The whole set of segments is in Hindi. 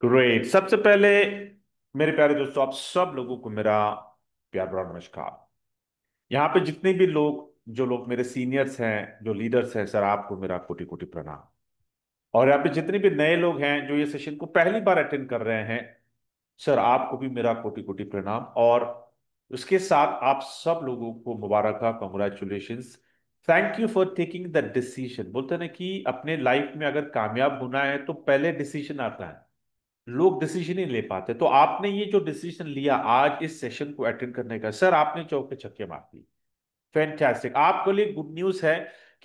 ग्रेट। सबसे पहले मेरे प्यारे दोस्तों, आप सब लोगों को मेरा प्यार भरा नमस्कार। यहाँ पे जितने भी लोग, जो लोग मेरे सीनियर्स हैं, जो लीडर्स हैं, सर आपको मेरा कोटि कोटि प्रणाम। और यहाँ पे जितने भी नए लोग हैं जो ये सेशन को पहली बार अटेंड कर रहे हैं, सर आपको भी मेरा कोटि कोटि प्रणाम। और उसके साथ आप सब लोगों को मुबारक, congratulations. Thank you for taking the decision. बोलते हैं ना कि अपने लाइफ में अगर कामयाब होना है तो पहले डिसीजन आता है, लोग डिसीजन ही ले पाते। तो आपने ये जो डिसीजन लिया आज इस सेशन को अटेंड करने का, सर आपने चौके छक्के मार दिए। फैंटास्टिक। आपके लिए गुड न्यूज है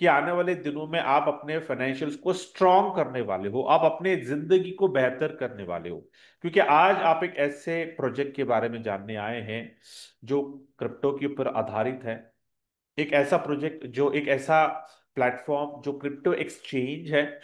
कि आने वाले दिनों में आप अपने फाइनेंशियल्स को स्ट्रांग करने वाले हो, आप अपने जिंदगी को बेहतर करने वाले हो। क्योंकि आज आप एक ऐसे प्रोजेक्ट के बारे में जानने आए हैं जो क्रिप्टो के ऊपर आधारित है। एक ऐसा प्रोजेक्ट, जो एक ऐसा प्लेटफॉर्म जो क्रिप्टो एक्सचेंज है।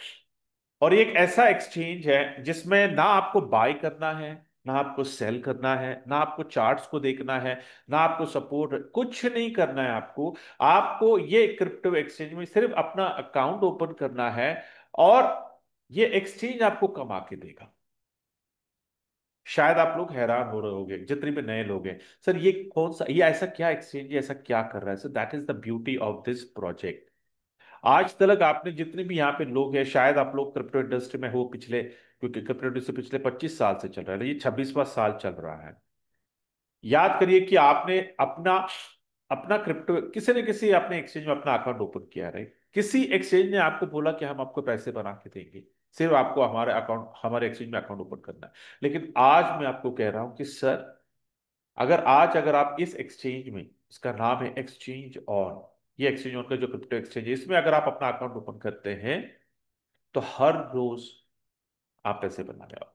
और ये एक ऐसा एक्सचेंज है जिसमें ना आपको बाय करना है, ना आपको सेल करना है, ना आपको चार्ट्स को देखना है, ना आपको सपोर्ट, कुछ नहीं करना है आपको। आपको ये क्रिप्टो एक्सचेंज में सिर्फ अपना अकाउंट ओपन करना है और ये एक्सचेंज आपको कमा के देगा। शायद आप लोग हैरान हो रहे होंगे, जितने भी नए लोग हैं, सर ये कौन सा, ये ऐसा क्या एक्सचेंज है, ऐसा क्या कर रहा है। Sir that is the beauty of this project. आज तक आपने जितने भी यहाँ पे लोग हैं, शायद आप लोग क्रिप्टो इंडस्ट्री में हो पिछले, क्योंकि क्रिप्टो इंडस्ट्री पिछले 25 साल से चल रहा है, ये 26वां साल चल रहा है। याद करिए कि आपने अपना अपना क्रिप्टो किसी न किसी अपने एक्सचेंज में अपना अकाउंट ओपन किया है। किसी एक्सचेंज ने आपको बोला कि हम आपको पैसे बना के देंगे, सिर्फ आपको हमारे अकाउंट, हमारे एक्सचेंज में अकाउंट ओपन करना है। लेकिन आज मैं आपको कह रहा हूं कि सर, अगर आप इस एक्सचेंज में, इसका नाम है एक्सचेंज ऑन, ये एक्सचेंज ऑन का जो क्रिप्टो एक्सचेंज है, इसमें अगर आप अपना अकाउंट ओपन करते हैं तो हर रोज आप पैसे बना रहे हो।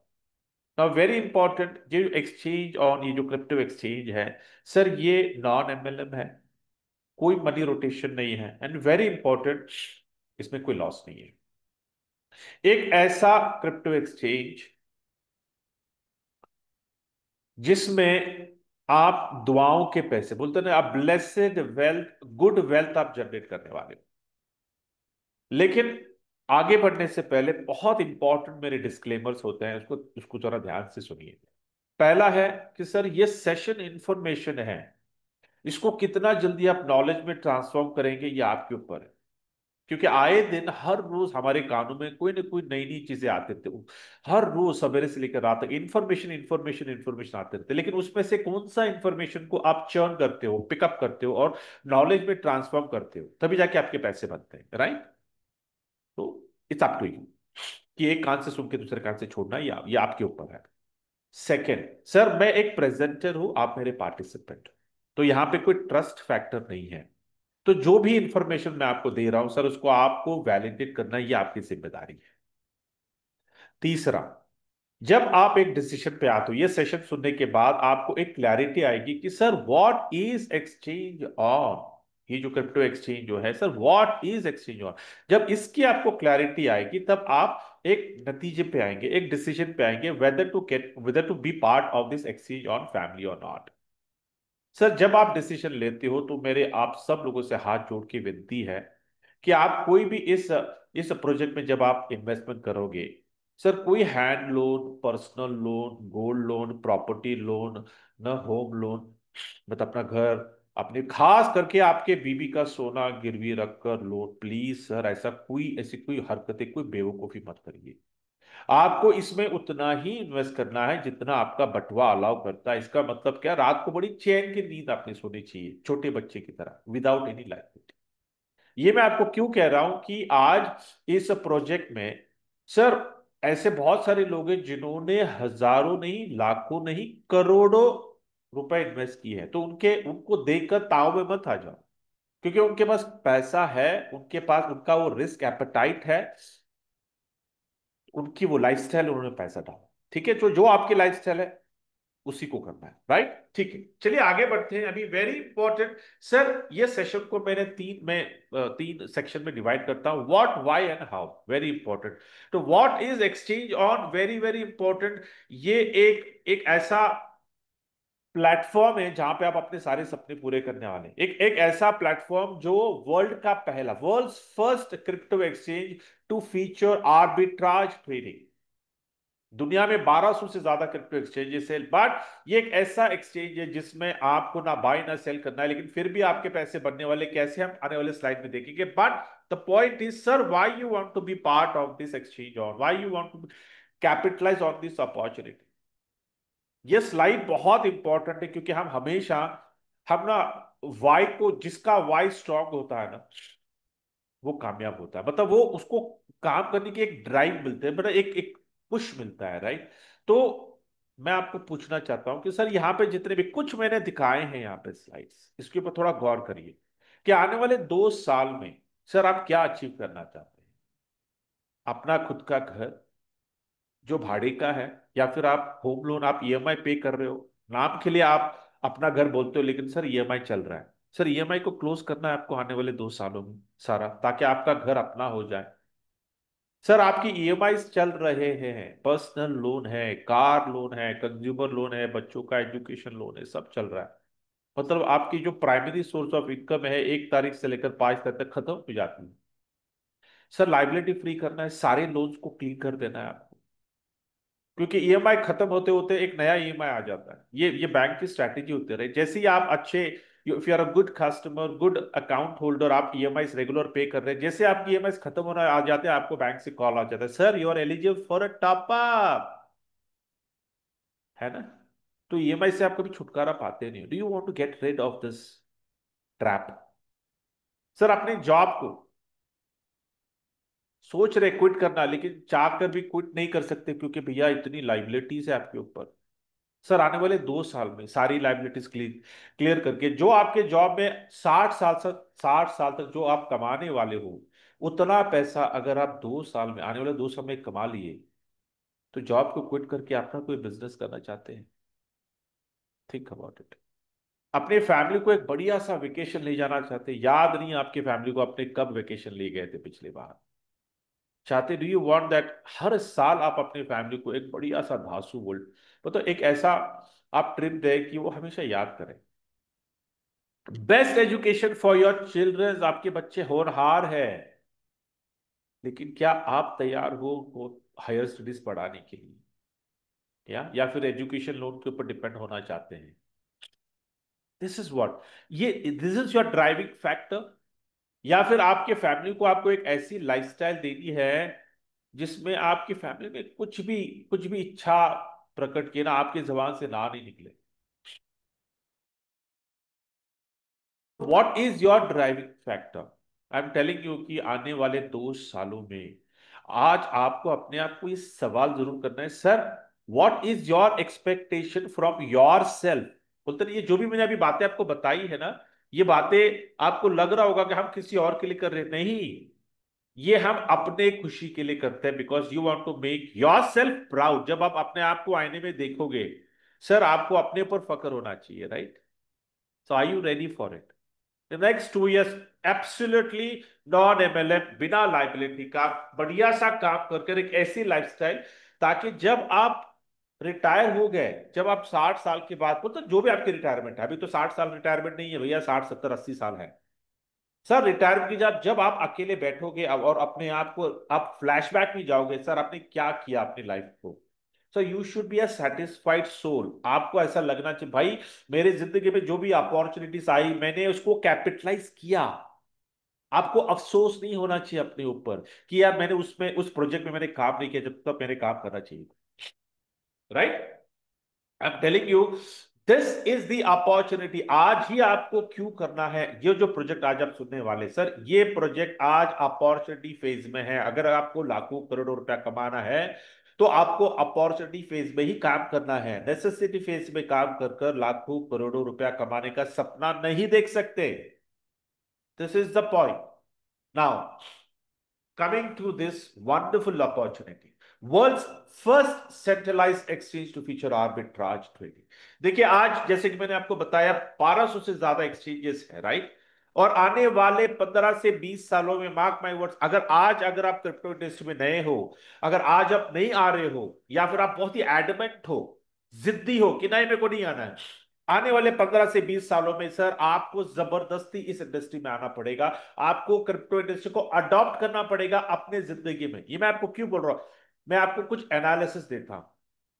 नाउ वेरी इंपॉर्टेंट, ये जो एक्सचेंज ऑन, ये जो क्रिप्टो एक्सचेंज है, सर ये नॉन एमएलएम है, कोई मनी रोटेशन नहीं है, एंड वेरी इंपॉर्टेंट, इसमें कोई लॉस नहीं है। एक ऐसा क्रिप्टो एक्सचेंज जिसमें आप दुआओं के पैसे, बोलते हैं ना, आप ब्लेसेड वेल्थ, गुड वेल्थ आप जनरेट करने वाले हो। लेकिन आगे बढ़ने से पहले बहुत इंपॉर्टेंट मेरे डिस्क्लेमर्स होते हैं, उसको उसको जरा ध्यान से सुनिए। पहला है कि सर ये सेशन इंफॉर्मेशन है, इसको कितना जल्दी आप नॉलेज में ट्रांसफॉर्म करेंगे ये आपके ऊपर है। क्योंकि आए दिन हर रोज हमारे कानों में कोई ना कोई नई नई चीजें आते थे। हर रोज सवेरे से लेकर रात तक इंफॉर्मेशन इंफॉर्मेशन इंफॉर्मेशन आते थे, लेकिन उसमें से कौन सा इंफॉर्मेशन को आप चर्न करते हो, पिकअप करते हो और नॉलेज में ट्रांसफॉर्म करते हो, तभी जाके आपके पैसे बनते हैं, राइट। तो इट्स अप टू यू कि एक कान से सुन के दूसरे कान से छोड़ना, ये आपके ऊपर है। सेकंड, सर मैं एक प्रेजेंटर हूं, आप मेरे पार्टिसिपेंट, तो यहां पे कोई ट्रस्ट फैक्टर नहीं है। तो जो भी इंफॉर्मेशन मैं आपको दे रहा हूं सर, उसको आपको वैलिडेट करना, ये आपकी जिम्मेदारी है। तीसरा, जब आप एक डिसीजन पे आते हो, ये सेशन सुनने के बाद आपको एक क्लैरिटी आएगी कि sir what is exchange on, ये जो क्रिप्टो एक्सचेंज जो है, sir what is exchange on. जब इसकी आपको क्लैरिटी आएगी तब आप एक नतीजे पे आएंगे, एक डिसीजन पे आएंगे, whether to be part of this exchange on family और नॉट। सर जब आप डिसीजन लेते हो तो मेरे आप सब लोगों से हाथ जोड़ के विनती है कि आप कोई भी इस प्रोजेक्ट में जब आप इन्वेस्टमेंट करोगे, सर कोई hand loan, personal loan, gold loan, property loan, न होम लोन, मतलब अपना घर, अपने खास करके आपके बीबी का सोना गिरवी रखकर लोन, प्लीज सर ऐसी कोई हरकतें, कोई बेवकूफी मत करिए। आपको इसमें उतना ही इन्वेस्ट करना है जितना आपका बटुआ अलाउ करता है। इसका मतलब क्या, रात को बड़ी चैन की नींद आपने सोनी चाहिए, छोटे बच्चे की तरह, विदाउट एनी लाइबिलिटी। ये मैं आपको क्यों कह रहा हूं कि आज इस प्रोजेक्ट में, सर ऐसे बहुत सारे लोग हैं जिन्होंने हजारों नहीं, लाखों नहीं, करोड़ों रुपए इन्वेस्ट किए हैं। तो उनके उनको देखकर ताव में मत आ जाओ, क्योंकि उनके पास पैसा है, उनके पास उनका वो रिस्क एपेटाइट है, उनकी वो लाइफस्टाइल, उन्होंने पैसा डाला। ठीक है, तो जो आपकी लाइफस्टाइल है उसी को करना है, राइट। ठीक है, चलिए आगे बढ़ते हैं। अभी वेरी इंपॉर्टेंट, सर ये सेशन को मैंने तीन सेक्शन में डिवाइड करता हूं, what, why and how, very important. तो what is exchange on, very very important. ये एक ऐसा प्लेटफॉर्म है जहां पे आप अपने सारे सपने पूरे करने वाले हैं। एक एक ऐसा प्लेटफॉर्म जो world first crypto exchange to feature arbitrage trading. दुनिया में 1200 से ज्यादा क्रिप्टो एक्सचेंजेस है, बट ये एक ऐसा एक्सचेंज है जिसमें आपको ना बाय ना सेल करना है, लेकिन फिर भी आपके पैसे बनने वाले कैसे, हम आने वाले स्लाइड में देखेंगे। But the point is sir, why you want to be part of this exchange, और why you want to capitalise on this opportunity. ये स्लाइड बहुत इंपॉर्टेंट है, क्योंकि हम हमेशा, हम ना वाई को, जिसका वाई स्ट्रांग होता है ना, वो कामयाब होता है, मतलब वो उसको काम करने की एक ड्राइव मिलते है, मतलब एक एक पुश मिलता है, राइट। तो मैं आपको पूछना चाहता हूं कि सर, यहाँ पे जितने भी कुछ मैंने दिखाए हैं यहाँ पे स्लाइड्स, इसके ऊपर थोड़ा गौर करिए कि आने वाले 2 साल में सर आप क्या अचीव करना चाहते हैं। अपना खुद का घर जो भाड़े का है, या फिर आप होम लोन, आप ईएमआई पे कर रहे हो, नाम के लिए आप अपना घर बोलते हो, लेकिन सर ईएमआई चल रहा है। सर ईएमआई को क्लोज करना है आपको आने वाले 2 सालों में सारा, ताकि आपका घर अपना हो जाए। सर आपकी ईएमआई चल रहे हैं, पर्सनल लोन है, कार लोन है, कंज्यूमर लोन है, बच्चों का एजुकेशन लोन है, सब चल रहा है। मतलब आपकी जो प्राइमरी सोर्स ऑफ इनकम है 1 तारीख से लेकर 5 तारीख तक खत्म हो जाती है। सर लाइबिलिटी फ्री करना है, सारे लोन्स को क्लीन कर देना है आपको, क्योंकि ईएमआई खत्म होते होते एक नया ईएमआई आ जाता है। ये बैंक की स्ट्रैटेजी होती है। जैसे ही आप अच्छे, if you are a good customer, good account holder, आप ईएमआई रेगुलर पे कर रहे हैं, जैसे आपकी ईएमआई खत्म होना आ जाते हैं, आपको बैंक से कॉल आ जाता है, sir you are eligible for a top up, है ना। तो ईएमआई से आप कभी छुटकारा पाते नहीं। Do you want to get rid of this trap. Sir अपने जॉब को सोच रहे क्विट करना, लेकिन चाह कर भी क्विट नहीं कर सकते, क्योंकि भैया इतनी लाइबिलिटीज है आपके ऊपर। सर आने वाले 2 साल में सारी लाइबिलिटीज क्लियर करके, जो आपके जॉब में 60 साल तक जो आप कमाने वाले हो, उतना पैसा अगर आप 2 साल में, आने वाले 2 साल में कमा लिए, तो जॉब को क्विट करके अपना कोई बिजनेस करना चाहते हैं, थिंक अबाउट इट। अपने फैमिली को एक बढ़िया सा वेकेशन ले जाना चाहते हैं, याद नहीं आपकी फैमिली को अपने कब वेकेशन ले गए थे पिछली बार। चाहते, डू यू वांट दैट हर साल आप अपनी फैमिली को एक बढ़िया सा धांसू वर्ल्ड, मतलब एक ऐसा आप ट्रिप दे कि वो हमेशा याद करें। Best education for your children, आपके बच्चे होनहार है, लेकिन क्या आप तैयार हो को हायर स्टडीज पढ़ाने के लिए, या फिर एजुकेशन लोन के ऊपर डिपेंड होना चाहते हैं। दिस इज व्हाट, ये this is your driving factor. या फिर आपके फैमिली को आपको एक ऐसी लाइफस्टाइल देनी है जिसमें आपकी फैमिली में कुछ भी इच्छा प्रकट किए ना, आपकी जबान से ना नहीं निकले। What is your driving factor. I am telling you कि आने वाले 2 सालों में आज आपको अपने आप को ये सवाल जरूर करना है, sir what is your expectation from your self. बोलते नहीं, ये जो भी मैंने अभी बातें आपको बताई है ना, ये बातें आपको लग रहा होगा कि हम किसी और के लिए कर रहे हैं, नहीं, ये हम अपने खुशी के लिए करते हैं, because you want to make yourself proud. जब आप अपने आप को आईने में देखोगे, सर आपको अपने ऊपर फख्र होना चाहिए, right. So are you ready for it. The next 2 years absolutely non MLM, बिना लाइबिलिटी का बढ़िया सा काम कर कर एक ऐसी लाइफस्टाइल, ताकि जब आप रिटायर हो गए, जब आप 60 साल के बाद, मतलब जो भी आपकी रिटायरमेंट है, अभी तो 60 साल रिटायरमेंट नहीं है भैया, 60 70 80 साल है। सर रिटायरमेंट की जब जब आप अकेले बैठोगे और अपने आप को आप फ्लैशबैक में जाओगे, सर आपने क्या किया अपनी लाइफ को। So you should be a satisfied soul. आपको ऐसा लगना चाहिए, भाई मेरे जिंदगी में जो भी अपॉर्चुनिटीज आई, मैंने उसको कैपिटलाइज किया। आपको अफसोस नहीं होना चाहिए अपने ऊपर कि यार मैंने उसमें, उस प्रोजेक्ट में मैंने काम नहीं किया जब तक मैंने काम करना चाहिए, right. I am telling you, this is the opportunity. आज ही आपको क्यों करना है ये जो प्रोजेक्ट आज आप सुनने वाले, सर ये प्रोजेक्ट आज अपॉर्चुनिटी फेज में है। अगर आपको लाखों करोड़ों रुपया कमाना है, तो आपको अपॉर्चुनिटी फेज में ही काम करना है। नेसेसिटी फेज में काम कर कर लाखों करोड़ों रुपया कमाने का सपना नहीं देख सकते। This is the point. Now coming to this wonderful opportunity, world's first centralized exchange to feature arbitrage trading। देखिए आज जैसे कि मैंने आपको बताया 1200 से ज्यादा एक्सचेंजेस है, राइट। और आने वाले 15 से 20 सालों में, मार्क माय वर्ड्स, अगर आप क्रिप्टो इंडस्ट्री में नए हो, अगर आज आप नहीं आ रहे हो, या फिर आप बहुत ही एडमेंट हो, जिद्दी हो कि नहीं मेरे को नहीं आना है, आने वाले 15 से 20 सालों में सर आपको जबरदस्ती इस इंडस्ट्री में आना पड़ेगा। आपको क्रिप्टो इंडस्ट्री को अडॉप्ट करना पड़ेगा अपने जिंदगी में। ये मैं आपको क्यों बोल रहा हूं, मैं आपको कुछ एनालिसिस देता हूं।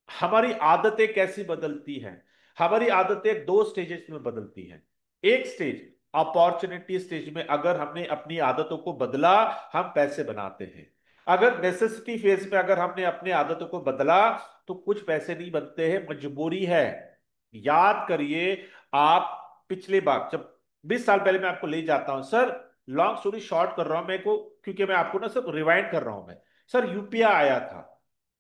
हमारी आदतें कैसी बदलती हैं। हमारी आदतें दो स्टेजेस में बदलती हैं। एक स्टेज अपॉर्चुनिटी स्टेज में अगर हमने अपनी आदतों को बदला, हम पैसे बनाते हैं। अगर नेसेसिटी फेज में अगर हमने अपनी आदतों को बदला, तो कुछ पैसे नहीं बनते हैं, मजबूरी है। याद करिए, आप पिछले बार जब 20 साल पहले मैं आपको ले जाता हूं सर, लॉन्ग स्टोरी शॉर्ट कर रहा हूं मैं को, क्योंकि मैं आपको ना सब रिवाइंड कर रहा हूं मैं। सर यूपीआई आया था,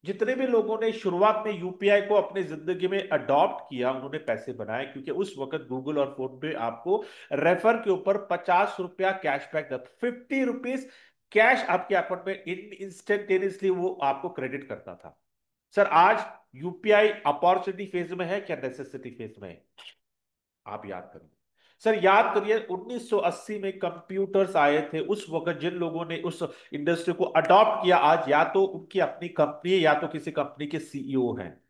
जितने भी लोगों ने शुरुआत में यूपीआई को अपनी जिंदगी में अडॉप्ट किया, उन्होंने पैसे बनाए, क्योंकि उस वक्त गूगल और फोन पे आपको रेफर के ऊपर 50 रुपया कैशबैक देता, 50 रुपीज कैश आपके अकाउंट में इंस्टेंटेनियसली वो आपको क्रेडिट करता था। सर आज यूपीआई अपॉर्चुनिटी फेज में है क्या नेसेसिटी फेज में है? आप याद करिए। सर याद करिए, 1980 में कंप्यूटर्स आए थे, उस वक्त जिन लोगों ने उस इंडस्ट्री को अडॉप्ट किया, आज या तो उनकी अपनी कंपनी है या तो किसी कंपनी के सीईओ हैं।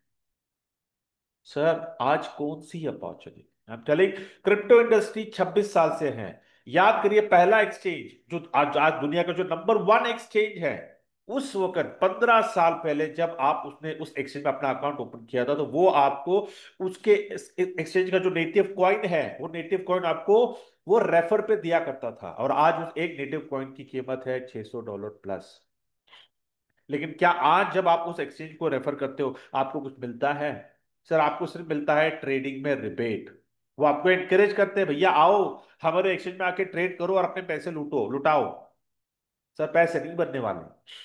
सर आज कौन सी opportunity, I am telling, crypto industry 26 साल से है। याद करिए, पहला एक्सचेंज जो आज आज दुनिया का जो नंबर वन एक्सचेंज है, उस वक्त 15 साल पहले जब आप उसने उस एक्सचेंज में अपना अकाउंट ओपन किया था, तो वो आपको उसके एक्सचेंज का जो नेटिव कॉइन है, वो नेटिव कॉइन आपको वो रेफर पे दिया करता था, और आज उस एक नेटिव कॉइन की कीमत है $600 प्लस। लेकिन क्या आज जब आप उस एक्सचेंज को रेफर करते हो, आपको कुछ मिलता है? सर आपको सिर्फ मिलता है ट्रेडिंग में रिबेट। वो आपको एनकरेज करते हैं, भैया आओ हमारे एक्सचेंज में आके ट्रेड करो और अपने पैसे लूटो लुटाओ। सर पैसे नहीं बनने वाले।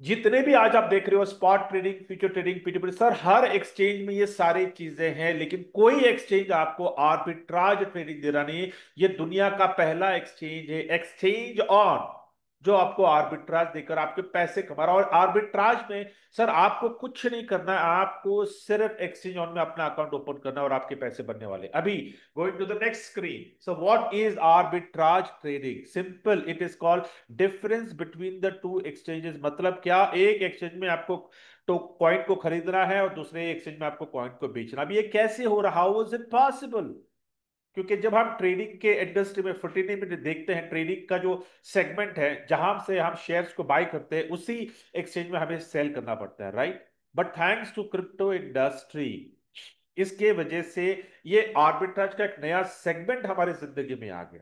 जितने भी आज आप देख रहे हो, spot trading, future trading, PTP, sir हर एक्सचेंज में ये सारी चीजें हैं, लेकिन कोई एक्सचेंज आपको आर्बिट्राज ट्रेडिंग दे रहा नहीं है। ये दुनिया का पहला एक्सचेंज है, एक्सचेंज ऑन, जो आपको आर्बिट्राज देकर आपके पैसे कमा रहा है। और आर्बिट्राज में सर आपको कुछ नहीं करना है, आपको सिर्फ एक्सचेंज ऑन में अपना अकाउंट ओपन करना है और आपके पैसे बनने वाले। अभी going to the next screen. So what is arbitrage trading? Simple, it is called difference between the two exchanges. मतलब क्या, एक एक्सचेंज में आपको तो कॉइन को खरीदना है और दूसरे एक्सचेंज में आपको कॉइन को बेचना। अब ये कैसे हो रहा, हाउ इज इट पॉसिबल? क्योंकि जब हम ट्रेडिंग के इंडस्ट्री में फुटिनी में देखते हैं, ट्रेडिंग का जो सेगमेंट है जहां से हम शेयर्स को बाय करते हैं, उसी एक्सचेंज में हमें सेल करना पड़ता है, right? But thanks to crypto industry, इसके वजह से ये आर्बिट्राज का एक नया सेगमेंट हमारी जिंदगी में आ गया।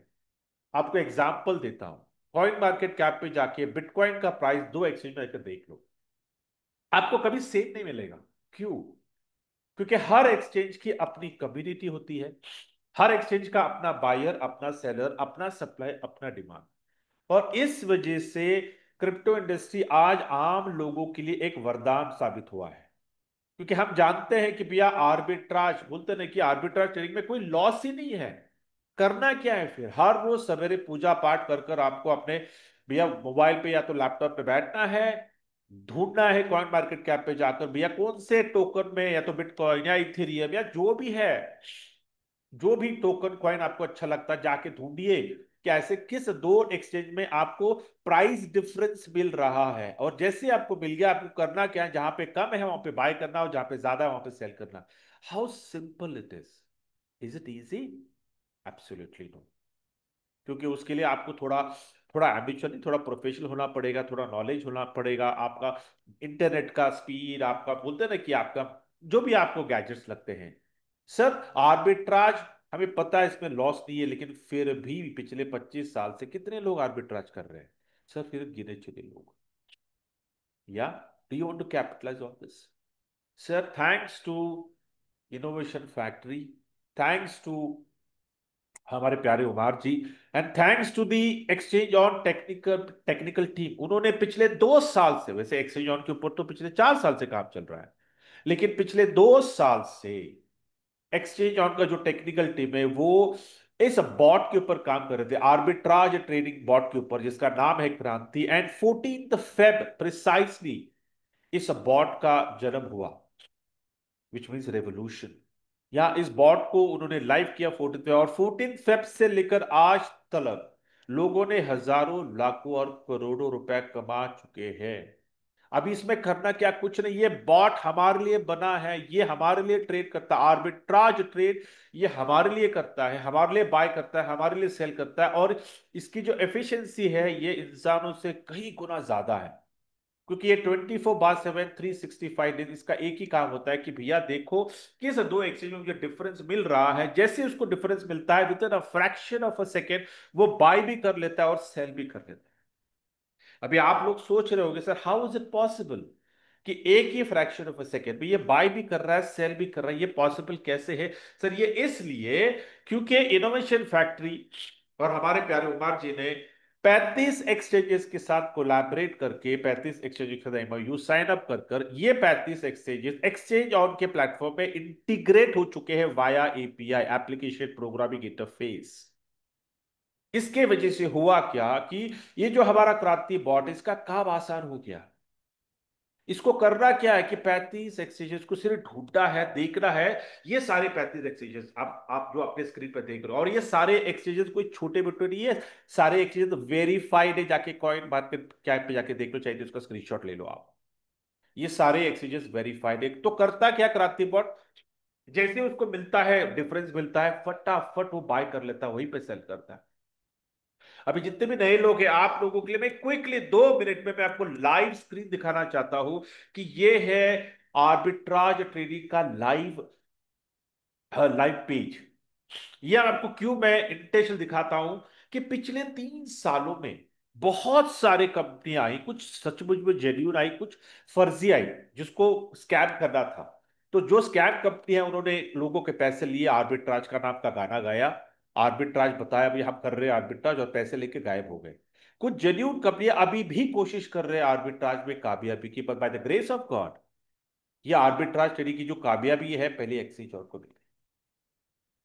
आपको एग्जांपल देता हूं, कॉइन मार्केट कैप पे जाके बिटकॉइन का प्राइस दो एक्सचेंज में जाकर देख लो, आपको कभी सेम नहीं मिलेगा। क्यों? क्योंकि हर एक्सचेंज की अपनी कम्युनिटी होती है, हर एक्सचेंज का अपना बायर, अपना सेलर, अपना सप्लाई, अपना डिमांड। और इस वजह से क्रिप्टो इंडस्ट्री आज आम लोगों के लिए एक वरदान साबित हुआ है। क्योंकि हम जानते हैं कि भैया आर्बिट्राज, बोलते नहीं कि आर्बिट्राज ट्रेडिंग में कोई लॉस ही नहीं है। करना क्या है फिर? हर रोज सवेरे पूजा पाठ कर कर आपको अपने भैया मोबाइल पे या तो लैपटॉप पे बैठना है, ढूंढना है कॉइन मार्केट कैप पे जाकर भैया कौन से टोकन में, या तो बिटकॉइन या इथेरियम या जो भी है, जो भी टोकन कॉइन आपको अच्छा लगता है जाके ढूंढिए कि ऐसे किस दो एक्सचेंज में आपको प्राइस डिफरेंस मिल रहा है, और जैसे आपको मिल गया, आपको करना क्या है, जहां पे कम है वहां पे बाय करना और जहां पे ज्यादा है वहां पे सेल करना। How simple it is it easy? Absolutely no. क्योंकि उसके लिए आपको थोड़ा थोड़ा एम्बिशन नहीं, थोड़ा प्रोफेशनल होना पड़ेगा, थोड़ा नॉलेज होना पड़ेगा, आपका इंटरनेट का स्पीड, आपका बोलते हैं ना कि आपका जो भी आपको गैजेट्स लगते हैं। सर आर्बिट्राज, हमें पता है इसमें लॉस नहीं है, लेकिन फिर भी पिछले 25 साल से कितने लोग आर्बिट्राज कर रहे हैं? सर फिर गिने चुने लोग। या do you want to capitalise on this? Sir thanks to innovation factory, thanks to हमारे प्यारे Umar ji, and thanks to the exchange on technical technical team. उन्होंने पिछले 2 साल से, वैसे एक्सचेंज ऑन के ऊपर तो पिछले 4 साल से काम चल रहा है, लेकिन पिछले 2 साल से एक्सचेंज ऑन का जो टेक्निकल टीम है वो इस बॉट के ऊपर काम कर रहे थे, आर्बिट्राज ट्रेडिंग बॉट के ऊपर, जिसका नाम है क्रांति। एंड 14 फेब प्रिसाइसली इस बॉट का जन्म हुआ, विच मीन्स रेवोल्यूशन। या इस बॉट को उन्होंने लाइव किया 14 पे, और 14 फेब से लेकर आज तक लोगों ने हजारों लाखों और करोड़ों रुपए कमा चुके हैं। अभी इसमें करना क्या, कुछ नहीं, ये बॉट हमारे लिए बना है, ये हमारे लिए ट्रेड करता है, आर्बिट्राज ट्रेड ये हमारे लिए करता है, हमारे लिए बाय करता है, हमारे लिए सेल करता है, और इसकी जो एफिशिएंसी है ये इंसानों से कई गुना ज्यादा है। क्योंकि ये 24/7 365 दिन इसका एक ही काम होता है कि भैया देखो किस दो एक्सचेंज में मुझे डिफरेंस मिल रहा है, जैसे उसको डिफरेंस मिलता है with in a fraction of a second वो बाय भी कर लेता है और सेल भी कर लेता है। अभी आप लोग सोच रहे होंगे sir how is it possible कि एक ही फ्रैक्शन ऑफ अ सेकेंड में ये बाय भी कर रहा है सेल भी कर रहा है, ये पॉसिबल कैसे है? सर ये इसलिए क्योंकि इनोवेशन फैक्ट्री और हमारे प्यारे उमर जी ने 35 एक्सचेंजेस के साथ कोलैबोरेट करके 35 एक्सचेंजेस के साथ एमओयू साइन अप कर कर ये 35 एक्सचेंजेस एक्सचेंज ऑन के प्लेटफॉर्म पे इंटीग्रेट हो चुके हैं via API, application programming interface. इसके वजह से हुआ क्या कि ये जो हमारा क्रांति बॉट इसका काम आसान हो गया। इसको करना क्या है कि 35 एक्सचेंजेस को सिर्फ ढूंढना है, देखना है। ये सारे 35 एक्सचेंजेस आप जो अपने स्क्रीन पर देख रहे हो, और ये सारे एक्सचेंजेस कोई छोटे मोटे नहीं है, सारे एक्सचेंजेस वेरीफाइड है। जाके कॉइन मार्केट कैप पे जाके देख लो, चाहिए तो उसका स्क्रीनशॉट ले लो आप। ये सारे एक्सचेंजेस वेरीफाइड है। तो करता क्या क्रांति बॉट, जैसे उसको मिलता है डिफरेंस मिलता है फटाफट वो बाय कर लेता है, वहीं पे सेल करता है। अभी जितने भी नए लोग हैं आप लोगों के लिए मैं क्विकली 2 मिनट में मैं आपको लाइव स्क्रीन दिखाना चाहता हूं कि ये है आर्बिट्राज ट्रेडिंग का लाइव लाइव पेज। ये आपको क्यों मैं इंटेंशन दिखाता हूं कि पिछले 3 सालों में बहुत सारे कंपनियां आई, कुछ सचमुच में जेन्यून आई, कुछ फर्जी आई जिसको स्कैम करना था। तो जो स्कैम कंपनी है उन्होंने लोगों के पैसे लिए, आर्बिट्राज का नाम का गाना गाया, आर्बिट्राज बताया भाई हम कर रहे हैं आर्बिट्राज, और पैसे लेके गायब हो गए। कुछ जेन्यून कंपनियां अभी भी कोशिश कर रहे हैं आर्बिट्राज में कामयाबी की, पर by the grace of God ये आर्बिट्राज ट्रेडिंग की जो कामयाबी है पहले एक्सचेंज और को मिली।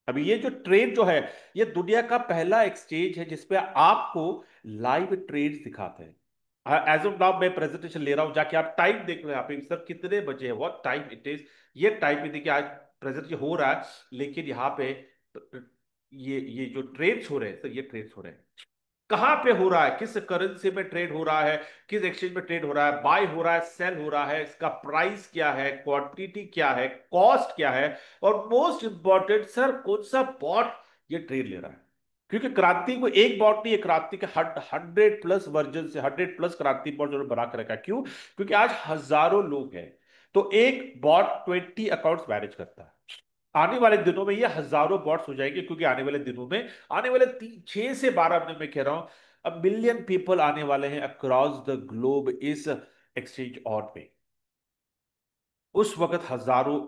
अभी ये जो ट्रेड जो है ये दुनिया का पहला एक्सचेंज है जिसपे आपको लाइव ट्रेड्स दिखाते हैं। एज ऑफ नाउ मैं प्रेजेंटेशन ले रहा हूं, जाके आप टाइम देख रहे हैं आप सर कितने बजे है, व्हाट टाइम इट इज। ये टाइम भी देखिए आज प्रेजेंटेशन हो रहा है, लेकिन यहाँ पे ये जो ट्रेड्स हो रहे हैं सर, ये ट्रेड्स हो रहे हैं कहां पे हो रहा है, किस करेंसी में ट्रेड हो रहा है, किस एक्सचेंज में ट्रेड हो रहा है, बाय हो रहा है सेल हो रहा है, इसका प्राइस क्या है, क्वांटिटी क्या है, कॉस्ट क्या है, और मोस्ट इंपॉर्टेंट सर कौन सा बॉट ये ट्रेड ले रहा है। क्योंकि क्रांति को एक बॉट नहीं है, क्रांति के 100+ वर्जन से 100+ क्रांति बॉट जो बना कर रखा है। क्यों? क्योंकि आज हजारों लोग हैं, तो एक बॉट 20 अकाउंट्स मैनेज करता है। आने वाले दिनों में ये हजारों बॉट्स हो जाएंगे, क्योंकि आने वाले दिनों में, आने वाले 6 से 12 महीने में कह रहा हूं, अब मिलियन पीपल आने वाले हैं अक्रॉस द ग्लोब इस एक्सचेंज ऑन पे। उस वक्त हजारों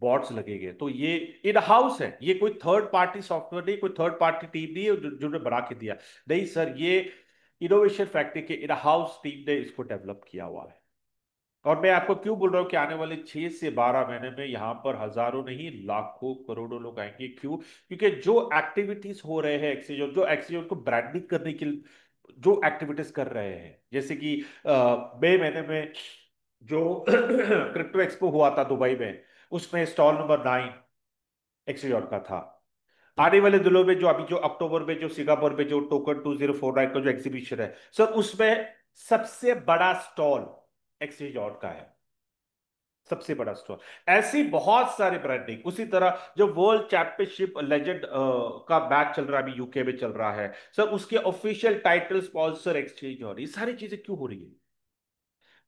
बॉट्स लगेंगे। तो ये इन हाउस है, ये कोई थर्ड पार्टी सॉफ्टवेयर नहीं, कोई थर्ड पार्टी टीम नहीं है जिन्होंने बना के दिया। नहीं सर, ये इनोवेशन फैक्ट्री के इन हाउस टीम ने इसको डेवलप किया हुआ है। और मैं आपको क्यों बोल रहा हूं कि आने वाले 6 से 12 महीने में यहां पर हजारों नहीं लाखों करोड़ों लोग आएंगे। क्यों? क्योंकि जो एक्टिविटीज हो रहे हैं एक्सचेंज, जो एक्सचेंज को ब्रांडिंग करने के लिए जो एक्टिविटीज कर रहे हैं, जैसे कि मई महीने में जो क्रिप्टो एक्सपो हुआ था दुबई में, उसमें स्टॉल नंबर 9 एक्सचेंज का था। आने वाले दिनों में जो अभी जो अक्टूबर में जो सिंगापुर में जो टोकन 2049 का जो एग्जीबिशन है सर, उसमें सबसे बड़ा स्टॉल एक्सचेंज का है, सबसे बड़ा स्टोर। ऐसी बहुत सारे ब्रांडिंग, उसी तरह जो वर्ल्ड चैंपियनशिप लेजेंड का मैच चल रहा है अभी यूके में चल रहा है सर, उसके ऑफिशियल टाइटल स्पॉन्सर एक्सचेंज, और ये सारी चीजें क्यों हो रही है?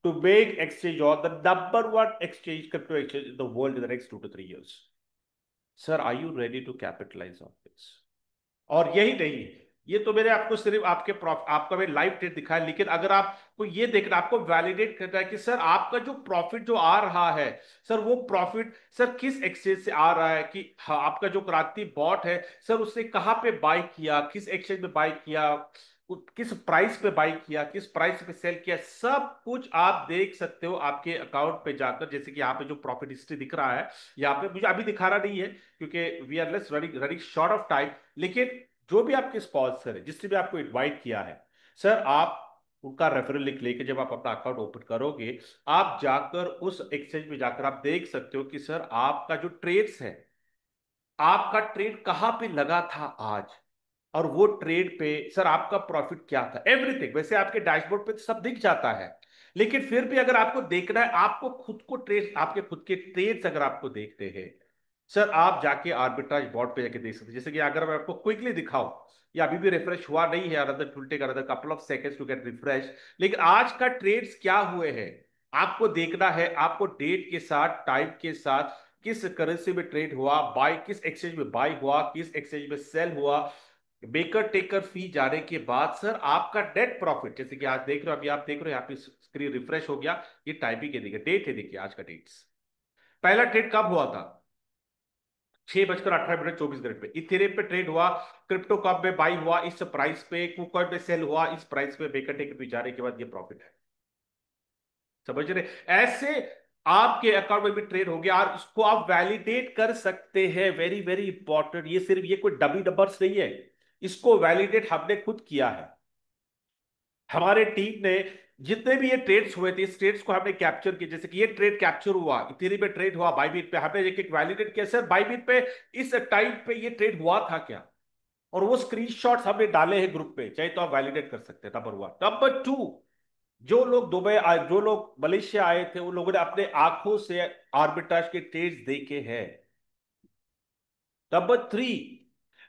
टू मेक एक्सचेंज और the number one exchange, crypto exchange in the world in the next 2 to 3 years। Sir are you ready to capitalise on this? और यही नहीं, ये तो मैंने आपको सिर्फ आपके आपका मैं लाइव ट्रेड दिखाया, लेकिन अगर आपको ये देखना, आपको वैलिडेट करना है कि सर आपका जो प्रॉफिट जो आ रहा है सर, वो प्रॉफिट सर किस एक्सचेंज से आ रहा है, कि हाँ, आपका जो क्रांति बॉट है सर उसने कहां पे बाय किया, किस एक्सचेंज में बाय किया, किस प्राइस पे बाय किया, किस प्राइस पे सेल किया, सब कुछ आप देख सकते हो आपके अकाउंट पे जाकर। जैसे कि यहाँ पे जो प्रॉफिट हिस्ट्री दिख रहा है, यहाँ पे मुझे अभी दिखा रहा नहीं है क्योंकि we are less running running short of time, लेकिन जो भी आपके स्पॉन्सर है, जिसने भी आपको इनवाइट किया है सर, आप उनका रेफरल लिंक लेके जब आप अपना अकाउंट ओपन करोगे, आप जाकर उस एक्सचेंज में जाकर आप देख सकते हो कि सर आपका जो ट्रेड्स है, आपका ट्रेड कहां पे लगा था आज, और वो ट्रेड पे सर आपका प्रॉफिट क्या था, एवरीथिंग। वैसे आपके डैशबोर्ड पे तो सब दिख जाता है, लेकिन फिर भी अगर आपको देखना है, आपको खुद को ट्रेड, आपके खुद के ट्रेड्स अगर आपको देखते हैं सर आप जाके आर्बिट्राज बोर्ड पे जाके देख सकते हैं। जैसे कि अगर मैं आपको क्विकली दिखाऊं, या अभी भी रिफ्रेश हुआ नहीं है, another to take another couple of seconds to get refresh, लेकिन आज का ट्रेड्स क्या हुए हैं आपको देखना है। आपको डेट के साथ, टाइम के साथ, किस करेंसी में ट्रेड हुआ, बाय किस एक्सचेंज में बाय हुआ, किस एक्सचेंज में सेल हुआ, बेकर टेकर फी जाने के बाद सर आपका नेट प्रॉफिट, जैसे कि आज देख रहे हो, अभी आप देख रहे हो यहाँ पे स्क्रीन रिफ्रेश हो गया, ये टाइपिंग के देखिए, डेट है, देखिए आज का डेट्स। पहला ट्रेड कब हुआ था? 6:18 चौबीस मिनट पे इथेरियम पे ट्रेड हुआ। क्रिप्टो कब में बाई हुआ? इस प्राइस पे। कुकॉइन पे सेल हुआ इस प्राइस पे। बेकर टेकर फी जाने के बाद ये प्रॉफिट है। समझ रहे? ऐसे आपके अकाउंट में भी ट्रेड हो गया और इसको आप वैलिडेट कर सकते हैं। वेरी वेरी इंपॉर्टेंट, ये सिर्फ ये कोई डमी नंबर्स नहीं है, इसको वैलिडेट हमने खुद किया है। हमारे टीम ने जितने भी ये ट्रेड्स हुए थे, इस ट्रेड्स को हमने कैप्चर किया। जैसे कि ये ट्रेड कैप्चर हुआ, इथेरियम पे ट्रेड हुआ बाईबिट पे, हमने एक एक वैलिडेट किया सर बाईबिट पे इस टाइम पे ये ट्रेड हुआ था क्या, और वो स्क्रीनशॉट्स हमने डाले हैं ग्रुप पे, चाहे तो आप वैलिडेट कर सकते हैं। Number one. नंबर टू, जो लोग दुबई आए, जो लोग मलेशिया आए थे, उन लोगों ने अपने आंखों से आर्बिट्राज के ट्रेड्स देखे हैं। नंबर थ्री,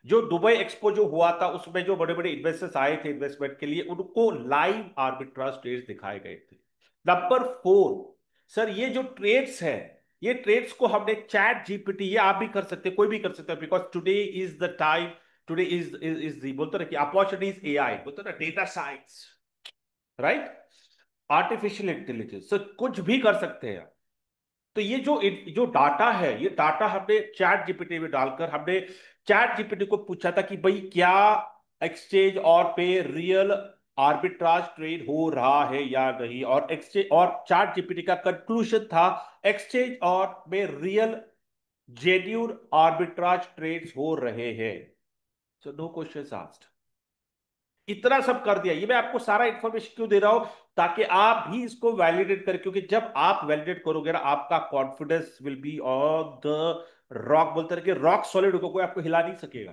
जो दुबई एक्सपो जो हुआ था उसमें जो बड़े बड़े इन्वेस्टर्स आए थे इन्वेस्टमेंट के लिए, उनको लाइव आर्बिट्राज ट्रेड्स दिखाए गए थे। नंबर फोर, सर ये जो ट्रेड्स है, ये ट्रेड्स को हमने चैट जीपीटी, ये आप भी कर सकते हैं, कोई भी कर सकता है, because today is the time, today is बोलते ना कि अपॉर्चुनिटी इज एआई, बोलते ना data science, right, artificial intelligence, sir कुछ भी कर सकते हैं। तो ये जो जो डाटा है, ये डाटा हमने चैट जीपीटी में डालकर, हमने चैट जीपीटी को पूछा था कि भाई क्या एक्सचेंज और पे रियल आर्बिट्राज ट्रेड हो रहा है या नहीं, और एक्सचेंज और चैट जीपीटी का कंक्लूजन था एक्सचेंज और में रियल जेन्यून आर्बिट्राज ट्रेड्स हो रहे हैं। So no questions asked. इतना सब कर दिया। ये मैं आपको सारा इंफॉर्मेशन क्यों दे रहा हूं? ताकि आप भी इसको वैलिडेट करें, क्योंकि जब आप वैलिडेट करोगे ना, आपका confidence will be on the rock, बोलते हैं कि रॉक सॉलिड होगा, कोई आपको हिला नहीं सकेगा।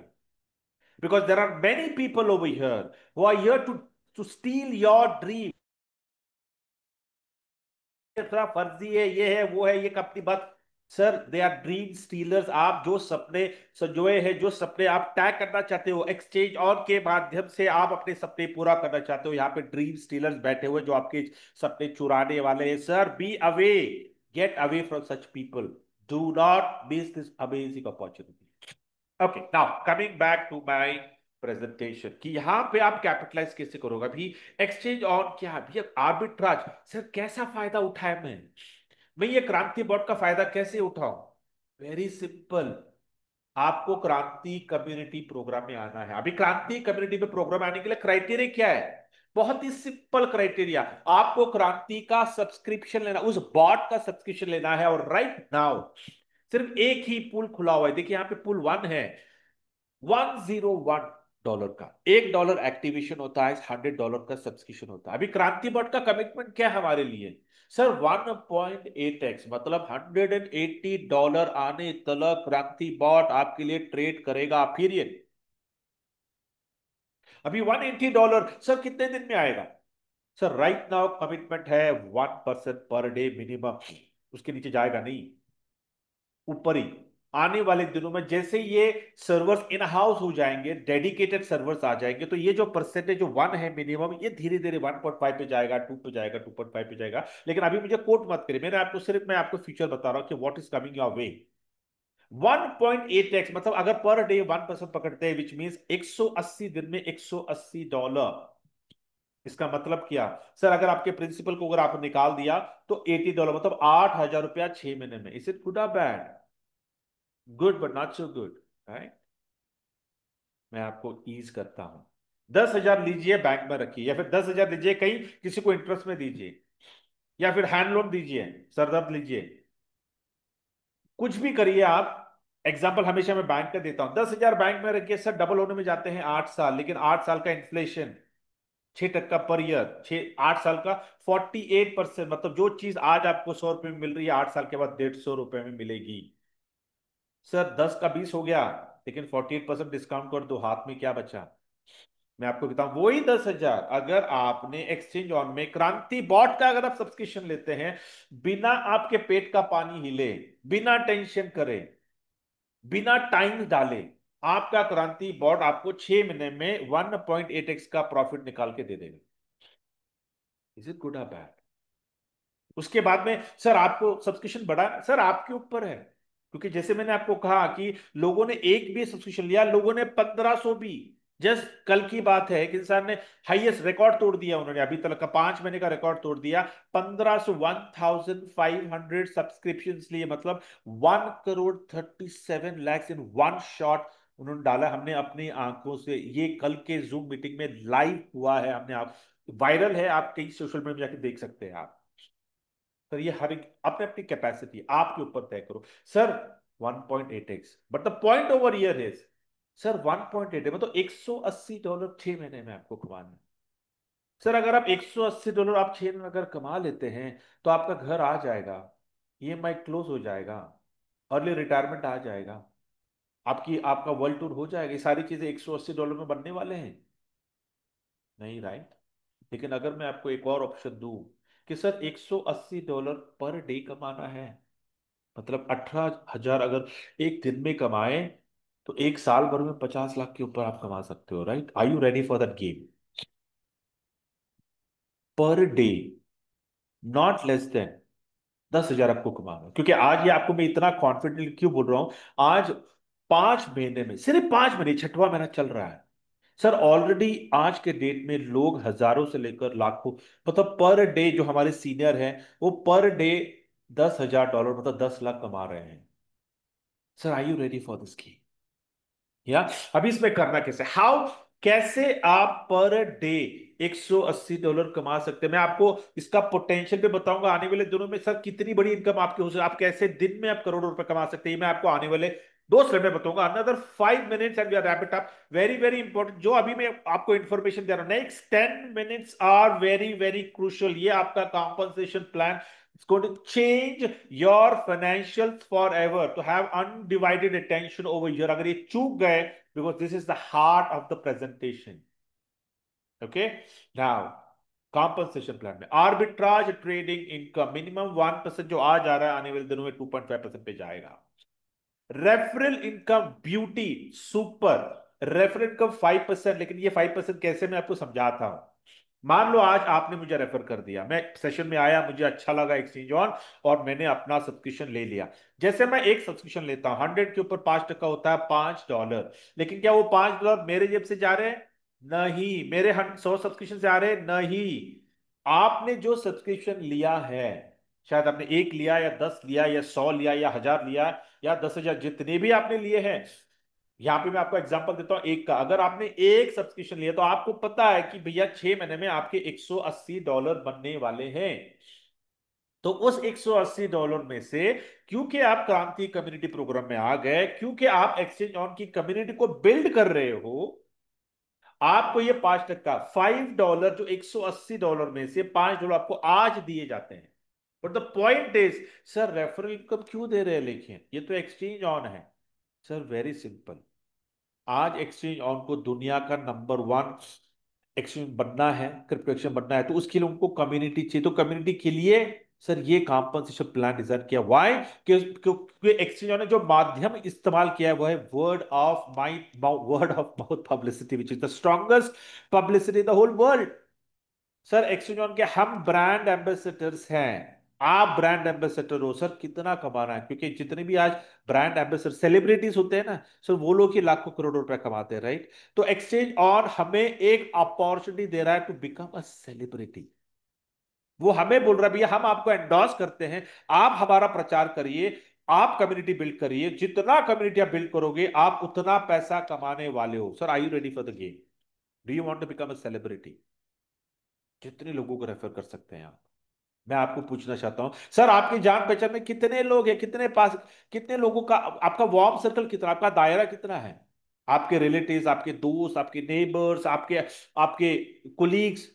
Because there are many people over here who are here to steal your dream. थोड़ा फर्जी है, ये है वो है, ये कंपनी बात। Sir they are dream stealers. आप जो सपने संजोए हैं, जो सपने आप टैग करना चाहते हो, एक्सचेंज ऑन के माध्यम से आप अपने सपने पूरा करना चाहते हो, यहाँ पे ड्रीम स्टीलर्स बैठे हुए जो आपके सपने चुराने वाले हैं। Sir be away, get away from such people, do not miss this amazing opportunity. Okay, now coming back to my presentation, कि यहां पे आप कैपिटलाइज कैसे करोगे अभी। एक्सचेंज ऑन क्या अभी आर्बिट्राज, सर कैसा फायदा उठाए मैं ये क्रांति बॉट का फायदा कैसे उठाऊं? वेरी सिंपल, आपको क्रांति कम्युनिटी प्रोग्राम में आना है। अभी क्रांति कम्युनिटी में प्रोग्राम आने के लिए क्राइटेरिया क्या है? बहुत ही सिंपल क्राइटेरिया, आपको क्रांति का सब्सक्रिप्शन लेना, उस बॉट का सब्सक्रिप्शन लेना है। और राइट नाउ सिर्फ एक ही पुल खुला हुआ है, देखिए यहाँ पे पुल वन है, $101 का। $1 एक्टिवेशन होता है, $100 का सब्सक्रिप्शन होता है। अभी क्रांति बट का कमिटमेंट क्या है हमारे लिए? सर 1.8x, मतलब $180 आने तक क्रांति बॉट आपके लिए ट्रेड करेगा, पीरियड। अभी $180 सर कितने दिन में आएगा? सर राइट नाउ कमिटमेंट है 1% पर डे मिनिमम, उसके नीचे जाएगा नहीं, ऊपर ही। आने वाले दिनों में जैसे ये सर्वर्स इन हाउस हो जाएंगे, डेडिकेटेड सर्वर्स आ जाएंगे, तो ये जो परसेंटेज जो वन है मिनिमम, ये धीरे धीरे 1.5 पे जाएगा, 2 पे जाएगा, 2.5 पे जाएगा। लेकिन अभी मुझे कोट मत करिए, मैं आपको फ्यूचर बता रहा हूं कि what is coming your way. 1.8x, मतलब अगर पर डे 1% पकड़ते हैं, विच मीन 180 दिन में $180। इसका मतलब क्या? सर अगर आपके प्रिंसिपल को अगर आप निकाल दिया तो $80, मतलब ₹8,000 6 महीने में। इज इट गुड और bad? Good but not so good, right? मैं आपको ईज करता हूं। 10,000 लीजिए, बैंक में रखिए, या फिर 10,000 लीजिए कहीं किसी को इंटरेस्ट में दीजिए, या फिर हैंड लोन दीजिए, सरदर्द लीजिए, कुछ भी करिए आप। एग्जाम्पल हमेशा मैं बैंक का देता हूं। 10,000 बैंक में रखिए, सर डबल होने में जाते हैं 8 साल, लेकिन 8 साल का इन्फ्लेशन 6% पर ईयर, 8 साल का 48%, मतलब जो चीज आज आपको 100 रुपए में मिल रही है, 8 साल के बाद 150 रुपए में मिलेगी। सर 10 का 20 हो गया, लेकिन 48% डिस्काउंट कर दो, हाथ में क्या बचा? मैं आपको बताऊं, वही 10,000 अगर आपने एक्सचेंज ऑन में क्रांति बॉट का अगर आप सब्सक्रिप्शन लेते हैं, बिना आपके पेट का पानी हिले, बिना टेंशन करे, बिना टाइम डाले आपका क्रांति बॉट आपको 6 महीने में 1.8x का प्रॉफिट निकाल के दे देगा। इज इट गुड और बैड? उसके बाद में सर आपको सब्सक्रिप्शन बढ़ा, सर आपके ऊपर है। क्योंकि जैसे मैंने आपको कहा कि लोगों ने एक भी सब्सक्रिप्शन लिया, लोगों ने 1500 भी। जस्ट कल की बात है, एक इंसान ने हाईएस्ट रिकॉर्ड तोड़ दिया, उन्होंने अभी तक का 5 महीने का रिकॉर्ड तोड़ दिया। 1500, 1500 सब्सक्रिप्शन लिए, मतलब 1 crore 37 lakh in one shot उन्होंने डाला। हमने अपनी आंखों से, ये कल के जूम मीटिंग में लाइव हुआ है, हमने आप वायरल है, आप कई सोशल मीडिया में जाके देख सकते हैं आप। सर ये हर एक अपने अपनी कैपेसिटी आपके ऊपर तय करो। Sir 1.8x, but the point over year is, sir 1.8 मतलब $180 6 महीने में आपको कमाना है। सर अगर आप $180 आप 6 में अगर कमा लेते हैं, तो आपका घर आ जाएगा, ईएमआई क्लोज हो जाएगा, अर्ली रिटायरमेंट आ जाएगा, आपकी आपका वर्ल्ड टूर हो जाएगा। ये सारी चीजें $180 में बनने वाले हैं, नहीं राइट? लेकिन अगर मैं आपको एक और ऑप्शन दूं कि सर $180 पर डे कमाना है, मतलब 18,000 अगर एक दिन में कमाए, तो एक साल भर में 50 लाख के ऊपर आप कमा सकते हो, right? Are you ready for that game? Per day, not less than 10,000 आपको कमाना है। क्योंकि आज ये आपको मैं इतना कॉन्फिडेंट क्यों बोल रहा हूं, आज 5 महीने में, सिर्फ 5 महीने, छठवां महीना चल रहा है सर, ऑलरेडी आज के डेट में लोग हजारों से लेकर लाखों, मतलब पर डे जो हमारे सीनियर हैं, वो पर डे $10,000 मतलब 10 लाख कमा रहे हैं। Sir I you ready for this game? या अभी इसमें करना कैसे, हाउ, कैसे आप पर डे $180 कमा सकते हैं? मैं आपको इसका पोटेंशियल भी बताऊंगा आने वाले दिनों में। सर कितनी बड़ी इनकम आपकी हो सकती है, आप कैसे दिन में आप करोड़ों रुपए कमा सकते हैं, ये मैं आपको आने वाले 2 समय में बताऊंगा। Another 5 minutes and we are wrap it up. Very very important जो अभी मैं आपको इंफॉर्मेशन दे रहा हूं, next 10 minutes are very very crucial. ये आपका compensation plan, it's going to change your financials forever, to have undivided attention over here अगर ये चूक गए, because this is the heart of the presentation. Okay, now compensation plan में आर्बिट्राज ट्रेडिंग इनकम मिनिमम 1% जो आज आ रहा है, आने वाले दिनों में 2.5% पे जाएगा। Referral income beauty super, referral income 5%, लेकिन ये 5% कैसे, मैं आपको समझाता हूं। मान लो आज आपने मुझे रेफर कर दिया, मैं सेशन में आया, मुझे अच्छा लगा एक्सचेंज ऑन, और मैंने अपना सब्सक्रिप्शन ले लिया। जैसे मैं एक सब्सक्रिप्शन लेता हूं, 100 के ऊपर 5% होता है, $5। लेकिन क्या वो $5 मेरे जेब से जा रहे हैं? नहीं। मेरे 100 सब्सक्रिप्शन से आ रहे हैं? नहीं। आपने जो सब्सक्रिप्शन लिया है, शायद आपने एक लिया या 10 लिया या 100 लिया या 1000 लिया या 10,000, जितने भी आपने लिए हैं, यहां पे मैं आपको एग्जांपल देता हूं एक का। अगर आपने एक सब्सक्रिप्शन लिया, तो आपको पता है कि भैया 6 महीने में आपके $180 बनने वाले हैं। तो उस $180 में से, क्योंकि आप क्रांति कम्युनिटी प्रोग्राम में आ गए, क्योंकि आप एक्सचेंज ऑन की कम्युनिटी को बिल्ड कर रहे हो, आपको ये 5%, $5 जो $180 में से $5 आपको आज दिए जाते हैं। But the point is, sir referral income क्यों दे रहे हैं, लेकिन ये तो एक्सचेंज ऑन है। सर वेरी सिंपल, आज एक्सचेंज ऑन को दुनिया का नंबर 1 एक्सचेंज बनना है, क्रिप्टो एक्सचेंज बनना है, तो उसके लिए उनको कम्युनिटी चाहिए। तो कम्युनिटी के लिए सर ये कॉम्पनसेशन प्लान डिजाइन किया। व्हाई? क्योंकि एक्सचेंज ऑन ने जो माध्यम इस्तेमाल किया है वो है word of mouth publicity, which is the strongest publicity in the whole world. Sir exchange on के हम ब्रांड एम्बेसडर्स हैं, आप ब्रांड एम्बेसडर हो। सर कितना कमाना है, क्योंकि जितने भी आज ब्रांड एम्बेसडर सेलिब्रिटीज होते हैं ना, सर वो लोग ही लाखों करोड़ों रुपए कमाते हैं, राइट? तो एक्सचेंज ऑन हमें एक अपॉर्चुनिटी दे रहा है टू बिकम अ सेलिब्रिटी। वो हमें बोल रहा है भैया हम आपको एंडोर्स करते हैं, आप हमारा प्रचार करिए, आप कम्युनिटी बिल्ड करिए, जितना कम्युनिटी आप बिल्ड करोगे आप उतना पैसा कमाने वाले हो। Sir I you ready for the game? Do you want to become a celebrity? कितने लोगों को रेफर कर सकते हैं आप? मैं आपको पूछना चाहता हूं, सर आपकी जान पहचान में कितने लोग हैं, कितने पास, कितने लोगों का आपका वार्म सर्कल कितना, आपका दायरा कितना है? आपके रिलेटिव्स, आपके दोस्त, आपके नेबर्स, आपके आपके कुलीग्स।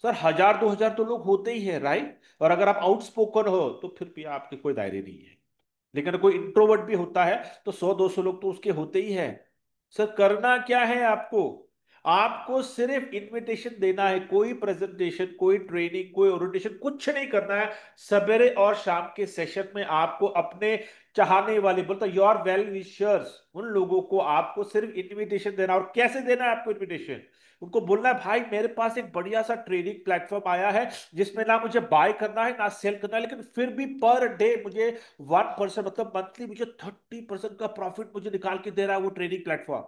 सर 1000 2000 तो लोग होते ही हैं, राइट? और अगर आप आउटस्पोकन हो तो फिर भी आपके कोई दायरे नहीं है। लेकिन अगर कोई इंट्रोवर्ट भी होता है, तो 100 200 लोग तो उसके होते ही है। सर करना क्या है आपको? आपको सिर्फ इनविटेशन देना है, कोई प्रेजेंटेशन, कोई ट्रेनिंग, कोई ओरिएंटेशन, कुछ नहीं करना है। सवेरे और शाम के सेशन में आपको अपने चाहने वाले, बोलता योर वेल विशर्स, उन लोगों को आपको सिर्फ इनविटेशन देना। और कैसे देना है आपको इनविटेशन? उनको बोलना है भाई मेरे पास एक बढ़िया सा ट्रेडिंग प्लेटफॉर्म आया है, जिसमें ना मुझे बाय करना है ना सेल करना है, लेकिन फिर भी पर डे मुझे 1%, मतलब मंथली मुझे 30% का प्रॉफिट मुझे निकाल के दे रहा है वो ट्रेडिंग प्लेटफॉर्म।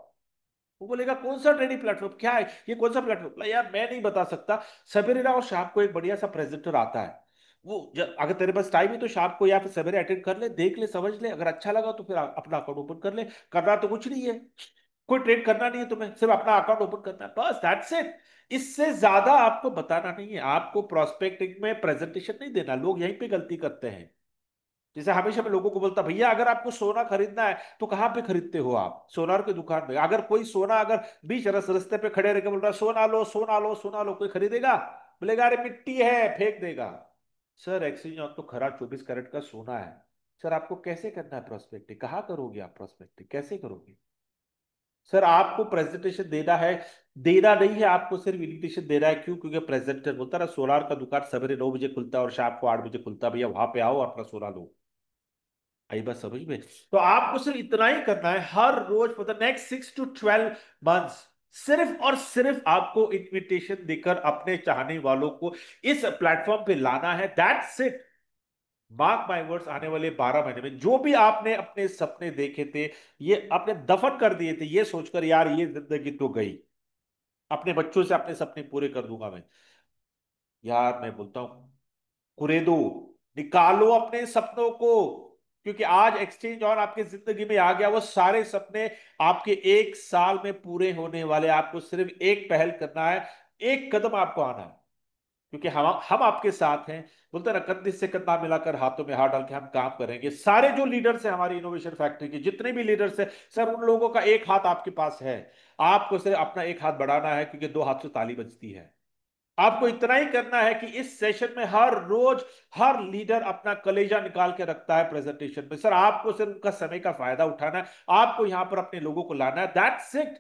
वो बोलेगा कौन सा ट्रेडिंग प्लेटफॉर्म, क्या है ये, कौन सा प्लेटफॉर्म? बोला, यार मैं नहीं बता सकता। सवेरे ना और शाम को एक बढ़िया सा प्रेजेंटर आता है, वो अगर तेरे पास टाइम है तो शाम को या फिर सवेरे अटेंड कर ले, देख ले, समझ ले, अगर अच्छा लगा तो फिर अपना अकाउंट ओपन कर ले। करना तो कुछ नहीं है, कोई ट्रेड करना नहीं है तुम्हें, सिर्फ अपना अकाउंट ओपन करना है, बस दैट्स इट। इससे ज्यादा आपको बताना नहीं है। आपको प्रोस्पेक्टिंग में प्रेजेंटेशन नहीं देना, लोग यहीं पे गलती करते हैं। जैसे हमेशा मैं लोगों को बोलता, भैया अगर आपको सोना खरीदना है तो कहाँ पे खरीदते हो आप? सोनार की दुकान में। अगर कोई सोना अगर बीच रास्ते पे खड़े रह के बोल रहा है सोना लो सोना लो सोना लो, कोई खरीदेगा? बोलेगा अरे मिट्टी है, फेंक देगा। सर एक्सचेंज ऑन तो खरा 24 कैरेट का सोना है। सर आपको कैसे करना है प्रोस्पेक्टिंग? कहाँ करोगे आप प्रोस्पेक्टिंग, कैसे करोगे? सर आपको प्रेजेंटेशन देना है, देना नहीं है, आपको सिर्फ इन्विटेशन देना है। क्यों? क्योंकि प्रेजेंटर बोलता है ना, सोनार का दुकान सवेरे 9 बजे खुलता है और शाम को 8 बजे खुलता है, भैया वहां पे आओ और अपना सोना लो। आई बात समझ में? तो आपको सिर्फ इतना ही करना है, हर रोज मतलब नेक्स्ट 6 to 12 मंथ्स सिर्फ और सिर्फ आपको इनविटेशन देकर अपने चाहने वालों को इस प्लेटफॉर्म पे लाना है, that's it. Mark my words, आने वाले 12 महीने में जो भी आपने अपने सपने देखे थे, ये आपने दफन कर दिए थे ये सोचकर यार ये जिंदगी तो गई, अपने बच्चों से अपने सपने पूरे कर दूंगा मैं। यार मैं बोलता हूं, कुरेदो, निकालो अपने सपनों को। क्योंकि आज एक्सचेंज ऑन आपकी जिंदगी में आ गया, वो सारे सपने आपके 1 साल में पूरे होने वाले। आपको सिर्फ एक पहल करना है, एक कदम आपको आना है, क्योंकि हम आपके साथ हैं। बोलते हैं ना, कंधे से कंधा मिलाकर हाथों में हाथ डाल के हम काम करेंगे। सारे जो लीडर्स हैं हमारी इनोवेशन फैक्ट्री के, जितने भी लीडर्स हैं सर, उन लोगों का एक हाथ आपके पास है। आपको सिर्फ अपना एक हाथ बढ़ाना है, क्योंकि दो हाथ से ताली बजती है। आपको इतना ही करना है कि इस सेशन में हर रोज हर लीडर अपना कलेजा निकाल के रखता है प्रेजेंटेशन में। सर आपको सिर्फ उनका समय का फायदा उठाना है, आपको यहां पर अपने लोगों को लाना है, दैट्स इट।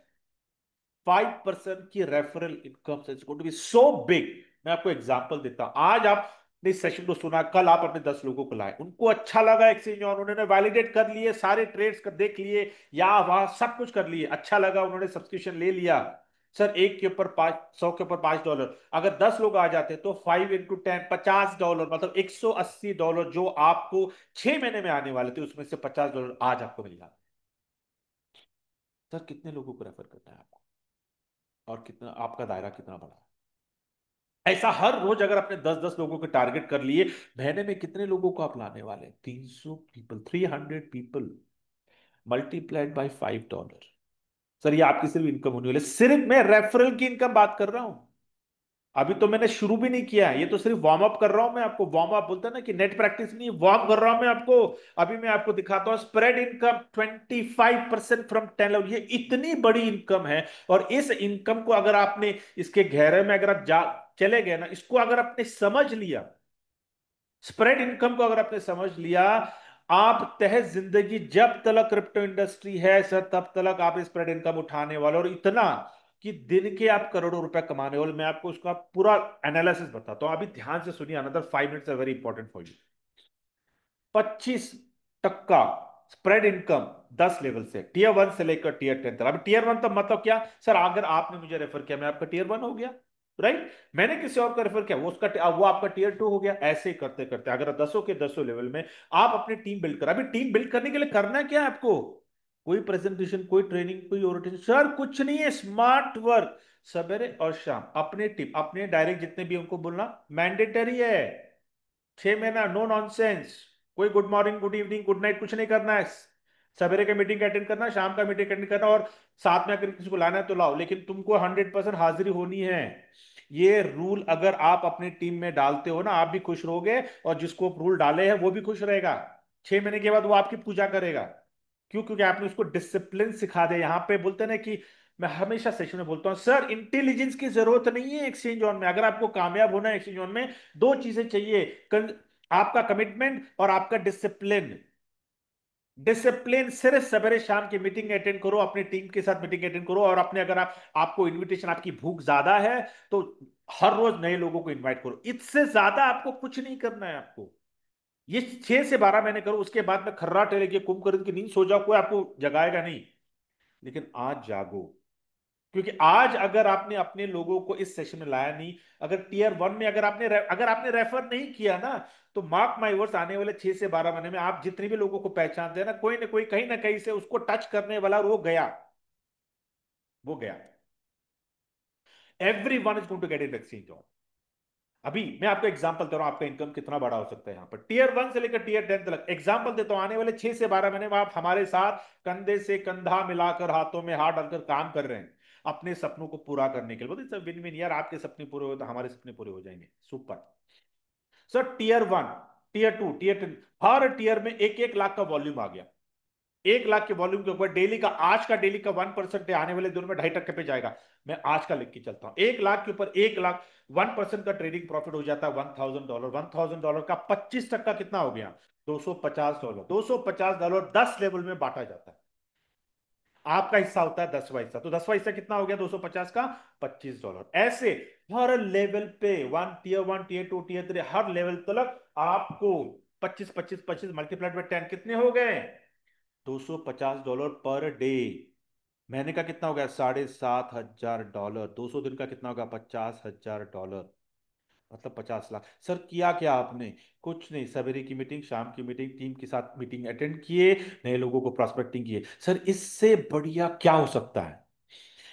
5% की रेफरल इनकम से it's going to be so big. मैं आपको एग्जांपल देता हूं। आज आपने इस सेशन को सुना, कल आप अपने 10 लोगों को लाए, उनको अच्छा लगा एक्सचेंज, और उन्होंने वैलिडेट कर लिए, सारे ट्रेड्स कर देख लिए, या वहां सब कुछ कर लिए, अच्छा लगा, उन्होंने सब्सक्रिप्शन ले लिया। सर एक के ऊपर 500 के ऊपर $5, अगर 10 लोग आ जाते तो 5 into 10 $50, मतलब $180 जो आपको 6 महीने में आने वाले थे, उसमें से $50 आज आपको मिल जाते। सर कितने लोगों को रेफर करना है आपको, और कितना आपका दायरा कितना बड़ा है? ऐसा हर रोज अगर आपने 10-10 लोगों के टारगेट कर लिए, महीने में कितने लोगों को आप लाने वाले? 300 people, 300 people multiplied by $5। Sir ये आपकी सिर्फ इनकम होने वाली है। सिर्फ मैं रेफरल की इनकम बात कर रहा हूं। अभी तो मैंने शुरू भी नहीं किया है, ये तो सिर्फ वार्म अप कर रहा हूं मैं आपको। वार्म अप बोलते हैं ना कि नेट प्रैक्टिस नहीं, वार्म कर रहा हूं मैं आपको। अभी मैं आपको दिखाता हूं स्प्रेड इनकम 25% फ्रॉम 10 लेवल, ये इतनी बड़ी इनकम है। और इस इनकम को अगर आपने इसके गहरे में अगर आप जा चले गए ना, इसको अगर आपने समझ लिया, स्प्रेड इनकम को अगर आपने समझ लिया, आप तहत जिंदगी जब तक क्रिप्टो इंडस्ट्री है सर, तब तक आप स्प्रेड इनकम उठाने वाले, और इतना कि दिन के आप करोड़ों रुपए कमाने वाले। मैं आपको उसका पूरा एनालिसिस बताता हूं, अभी ध्यान से सुनिए, another 5 minutes are very important for you. 25% spread income 10 level से, टीयर 1 से लेकर टीयर 10 तक। अभी टीयर 1 तक मतलब क्या सर? अगर आपने मुझे रेफर किया, मैं आपका टीयर 1 हो गया, राइट? मैंने किसी और का रेफर किया, वो आपका टीयर 2 हो गया। ऐसे ही करते करते अगर 10 के 10 लेवल में आप अपनी टीम बिल्ड कर, अभी टीम बिल्ड करने के लिए करना क्या है आपको? कोई प्रेजेंटेशन, कोई ट्रेनिंग, कोई ओरिएंटेशन सर कुछ नहीं है, स्मार्ट वर्क। सवेरे और शाम अपने टीम, अपने डायरेक्ट जितने भी उनको बोलना मैंडेटरी है। 6 महीना नो नॉनसेंस। कोई good morning, good evening, good night कुछ नहीं करना है। सवेरे का मीटिंग अटेंड करना, शाम का मीटिंग अटेंड करना, और साथ में अगर किसी को लाना है तो लाओ, लेकिन तुमको 100% हाजिरी होनी है। ये रूल अगर आप अपनी टीम में डालते हो ना, आप भी खुश रहोगे, और जिसको रूल डाले हैं वो भी खुश रहेगा। 6 महीने के बाद वो आपकी पूजा करेगा। क्यों? क्योंकि आपने उसको डिसिप्लिन सिखा दिया। यहाँ पे बोलते हैं ना कि मैं हमेशा सेशन में बोलता हूँ सर, इंटेलिजेंस की जरूरत नहीं है एक्सचेंज ऑन में। अगर आपको कामयाब होना है एक्सचेंज ऑन में, दो चीजें चाहिए, आपका कमिटमेंट और आपका डिसिप्लिन। डिसिप्लिन, सिर्फ सवेरे शाम की मीटिंग अटेंड करो, अपनी टीम के साथ मीटिंग अटेंड करो, और अपने अगर आपको इनविटेशन, आपकी भूख ज्यादा है तो हर रोज नए लोगों को इनवाइट करो। इससे ज्यादा आपको कुछ नहीं करना है आपको। ये 6 से 12 महीने करो, उसके बाद में खर्रा टेले के कुंभकर्ण की नींद सो जाओ, कोई आपको जगाएगा नहीं। लेकिन आज जागो, क्योंकि आज अगर आपने अपने लोगों को इस सेशन में लाया नहीं, अगर टीयर 1 में अगर आपने रेफर नहीं किया ना, तो मार्क माई वर्ड्स, आने वाले 6 से 12 महीने में आप जितने भी लोगों को पहचानते हैं ना कोई कहीं ना कहीं से उसको टच करने वाला, और वो गया, वो गया। Every one is going to get in exchange on. अभी मैं आपको एग्जांपल दे रहा हूं, आपका इनकम कितना बड़ा हो सकता है यहां पर, टीयर 1 से लेकर टीयर 10 तक। एग्जांपल देता हूं, आने वाले 6 से 12 महीने में आप हमारे साथ कंधे से कंधा मिलाकर, हाथों में हाथ डालकर काम कर रहे हैं अपने सपनों को पूरा करने के लिए। बोलते विन विन यार, आपके सपने पूरे हो तो हमारे सपने पूरे हो जाएंगे। Super. Sir tier 1, tier 2, tier 10, हर टीयर में 1-1 लाख का वॉल्यूम आ गया। 1 लाख के वॉल्यूम के ऊपर डेली का, आज का डेली का 1% आने वाले दिनों में 2.5% पे जाएगा। मैं आज का लिख के चलता हूं, 1 लाख के ऊपर 1 लाख, 1% का ट्रेडिंग प्रॉफिट हो जाता है $1,000। $1,000 का 25% कितना हो गया? $250। $250 10 लेवल में बांटा जाता है। आपका हिस्सा होता है 10वां हिस्सा, तो 10वां हिस्सा कितना हो गया 250 का? $25। ऐसे हर लेवल पे, टीयर 1, टीयर 2, टीयर 3, हर लेवल तक आपको 25 25 25 मल्टीप्लाइड बाय 10 कितने हो गए? $250 पर डे। महीने का कितना हो गया? $7,500। 200 दिन का कितना होगा? $50,000। मतलब 50 लाख। सर किया क्या आपने? कुछ नहीं, सवेरे की मीटिंग, शाम की मीटिंग, टीम के साथ मीटिंग अटेंड किए, नए लोगों को प्रॉस्पेक्टिंग किए। सर इससे बढ़िया क्या हो सकता है?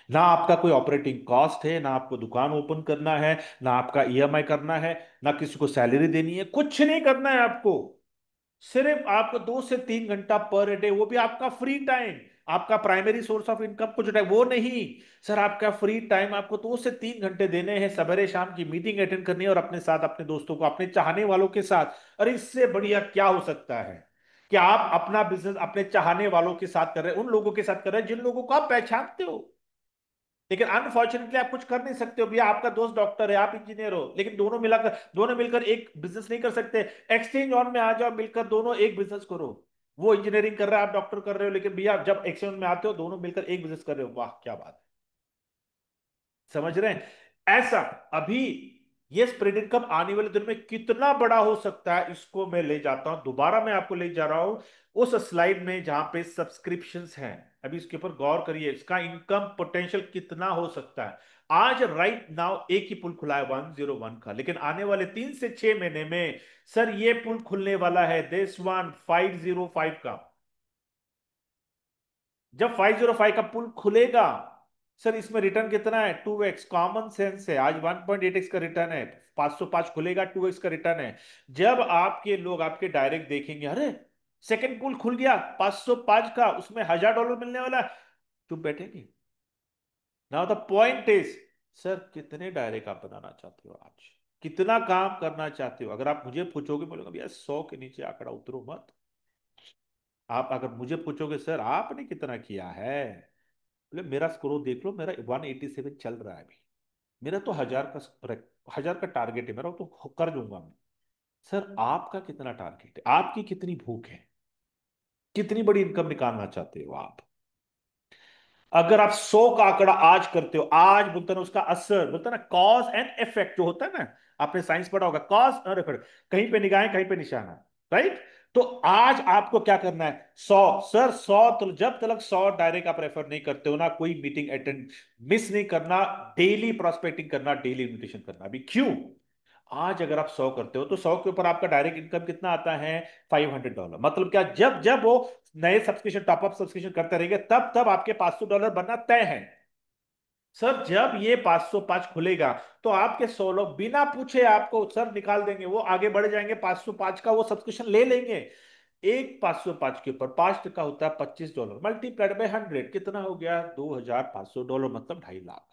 ना आपका कोई ऑपरेटिंग कॉस्ट है, ना आपको दुकान ओपन करना है, ना आपका ईएमआई करना है, ना किसी को सैलरी देनी है, कुछ नहीं करना है आपको। सिर्फ आपको 2 से 3 घंटा पर डे, वो भी आपका फ्री टाइम, आपका प्राइमरी सोर्स ऑफ इनकम कुछ है वो नहीं। सर आपका फ्री टाइम आपको 2 से 3 घंटे देने हैं, सवेरे शाम की मीटिंग अटेंड करनी है, और अपने साथ अपने दोस्तों को, अपने चाहने वालों के साथ। अरे इससे बढ़िया क्या हो सकता है कि आप अपना बिजनेस अपने चाहने वालों के साथ कर रहे हैं, उन लोगों के साथ कर रहे हैं जिन लोगों को आप पहचानते हो। लेकिन अनफॉर्चुनेटली आप कुछ कर नहीं सकते हो भैया, आपका दोस्त डॉक्टर है, आप इंजीनियर हो, लेकिन दोनों मिलकर एक बिजनेस नहीं कर सकते। एक्सचेंज ऑन में आ जाओ, मिलकर दोनों एक बिजनेस करो। वो इंजीनियरिंग कर रहा है, आप डॉक्टर कर रहे हो, लेकिन भैया जब एक्सचेंज में आते हो दोनों मिलकर एक बिजनेस कर रहे हो, वाह क्या बात है। समझ रहे हैं? ऐसा अभी ये स्प्रेड इनकम आने वाले दिन में कितना बड़ा हो सकता है, इसको मैं ले जाता हूं दोबारा, मैं आपको ले जा रहा हूं उस स्लाइड में जहां पे सब्सक्रिप्शंस हैं। अभी इसके ऊपर गौर करिए, इसका इनकम पोटेंशियल कितना हो सकता है। आज राइट नाउ एक ही पुल खुला है 101 का, लेकिन आने वाले 3 से 6 महीने में सर ये पुल खुलने वाला है दिस वन 505 का। जब 505 का पुल खुलेगा, सर इसमें रिटर्न कितना है? 2x। कॉमन सेंस है, आज 1.8x का रिटर्न है, 505 खुलेगा 2x का रिटर्न है। जब आपके लोग आपके डायरेक्ट देखेंगे, अरे सेकंड पुल खुल गया 505 का, उसमें $1,000 मिलने वाला है, चुप बैठेंगे। Now the point is, sir कितने डायरेक्ट आप बनाना चाहते हो आज? कितना काम करना चाहते हो? अगर आप मुझे पूछोगे, बोलोगे भैया 100 के नीचे आंकड़ा उतरो मत। आप अगर मुझे पूछोगे सर आपने कितना किया है, बोले मेरा स्कोर देख लो, मेरा 187 चल रहा है अभी। मेरा तो 1,000 का टारगेट है मेरा, तो कर दूंगा मैं। सर आपका कितना टारगेट है? आपकी कितनी भूख है? कितनी बड़ी इनकम निकालना चाहते हो आप? अगर आप 100 का आंकड़ा आज करते हो, आज बोलते ना उसका असर, बोलते ना कॉज एंड इफेक्ट जो होता है ना, आपने साइंस पढ़ा होगा, कॉज और इफेक्ट, कहीं पे निगाहें कहीं पे निशाना, राइट? तो आज आपको क्या करना है? 100। सर 100, तो जब तक 100 डायरेक्ट आप रेफर नहीं करते हो ना, कोई मीटिंग अटेंड मिस नहीं करना, डेली प्रोस्पेक्टिंग करना, डेली इन्विटेशन करना। अभी क्यों? आज अगर आप 100 करते हो तो 100 के ऊपर आपका डायरेक्ट इनकम कितना आता है? $500। मतलब क्या, जब जब वो नए सब्सक्रिप्शन, टॉपअप सब्सक्रिप्शन करते रहेंगे, तब तब आपके $500 बनना तय है। सर जब ये 505 खुलेगा, तो आपके 100 लोग बिना पूछे आपको सर निकाल देंगे, वो आगे बढ़ जाएंगे, 505 का वो सब्सक्रिप्शन ले लेंगे। एक 505 के ऊपर 5% होता है $25, मल्टीप्लाइड बाय 100 कितना हो गया? $2,500, मतलब 2.5 लाख।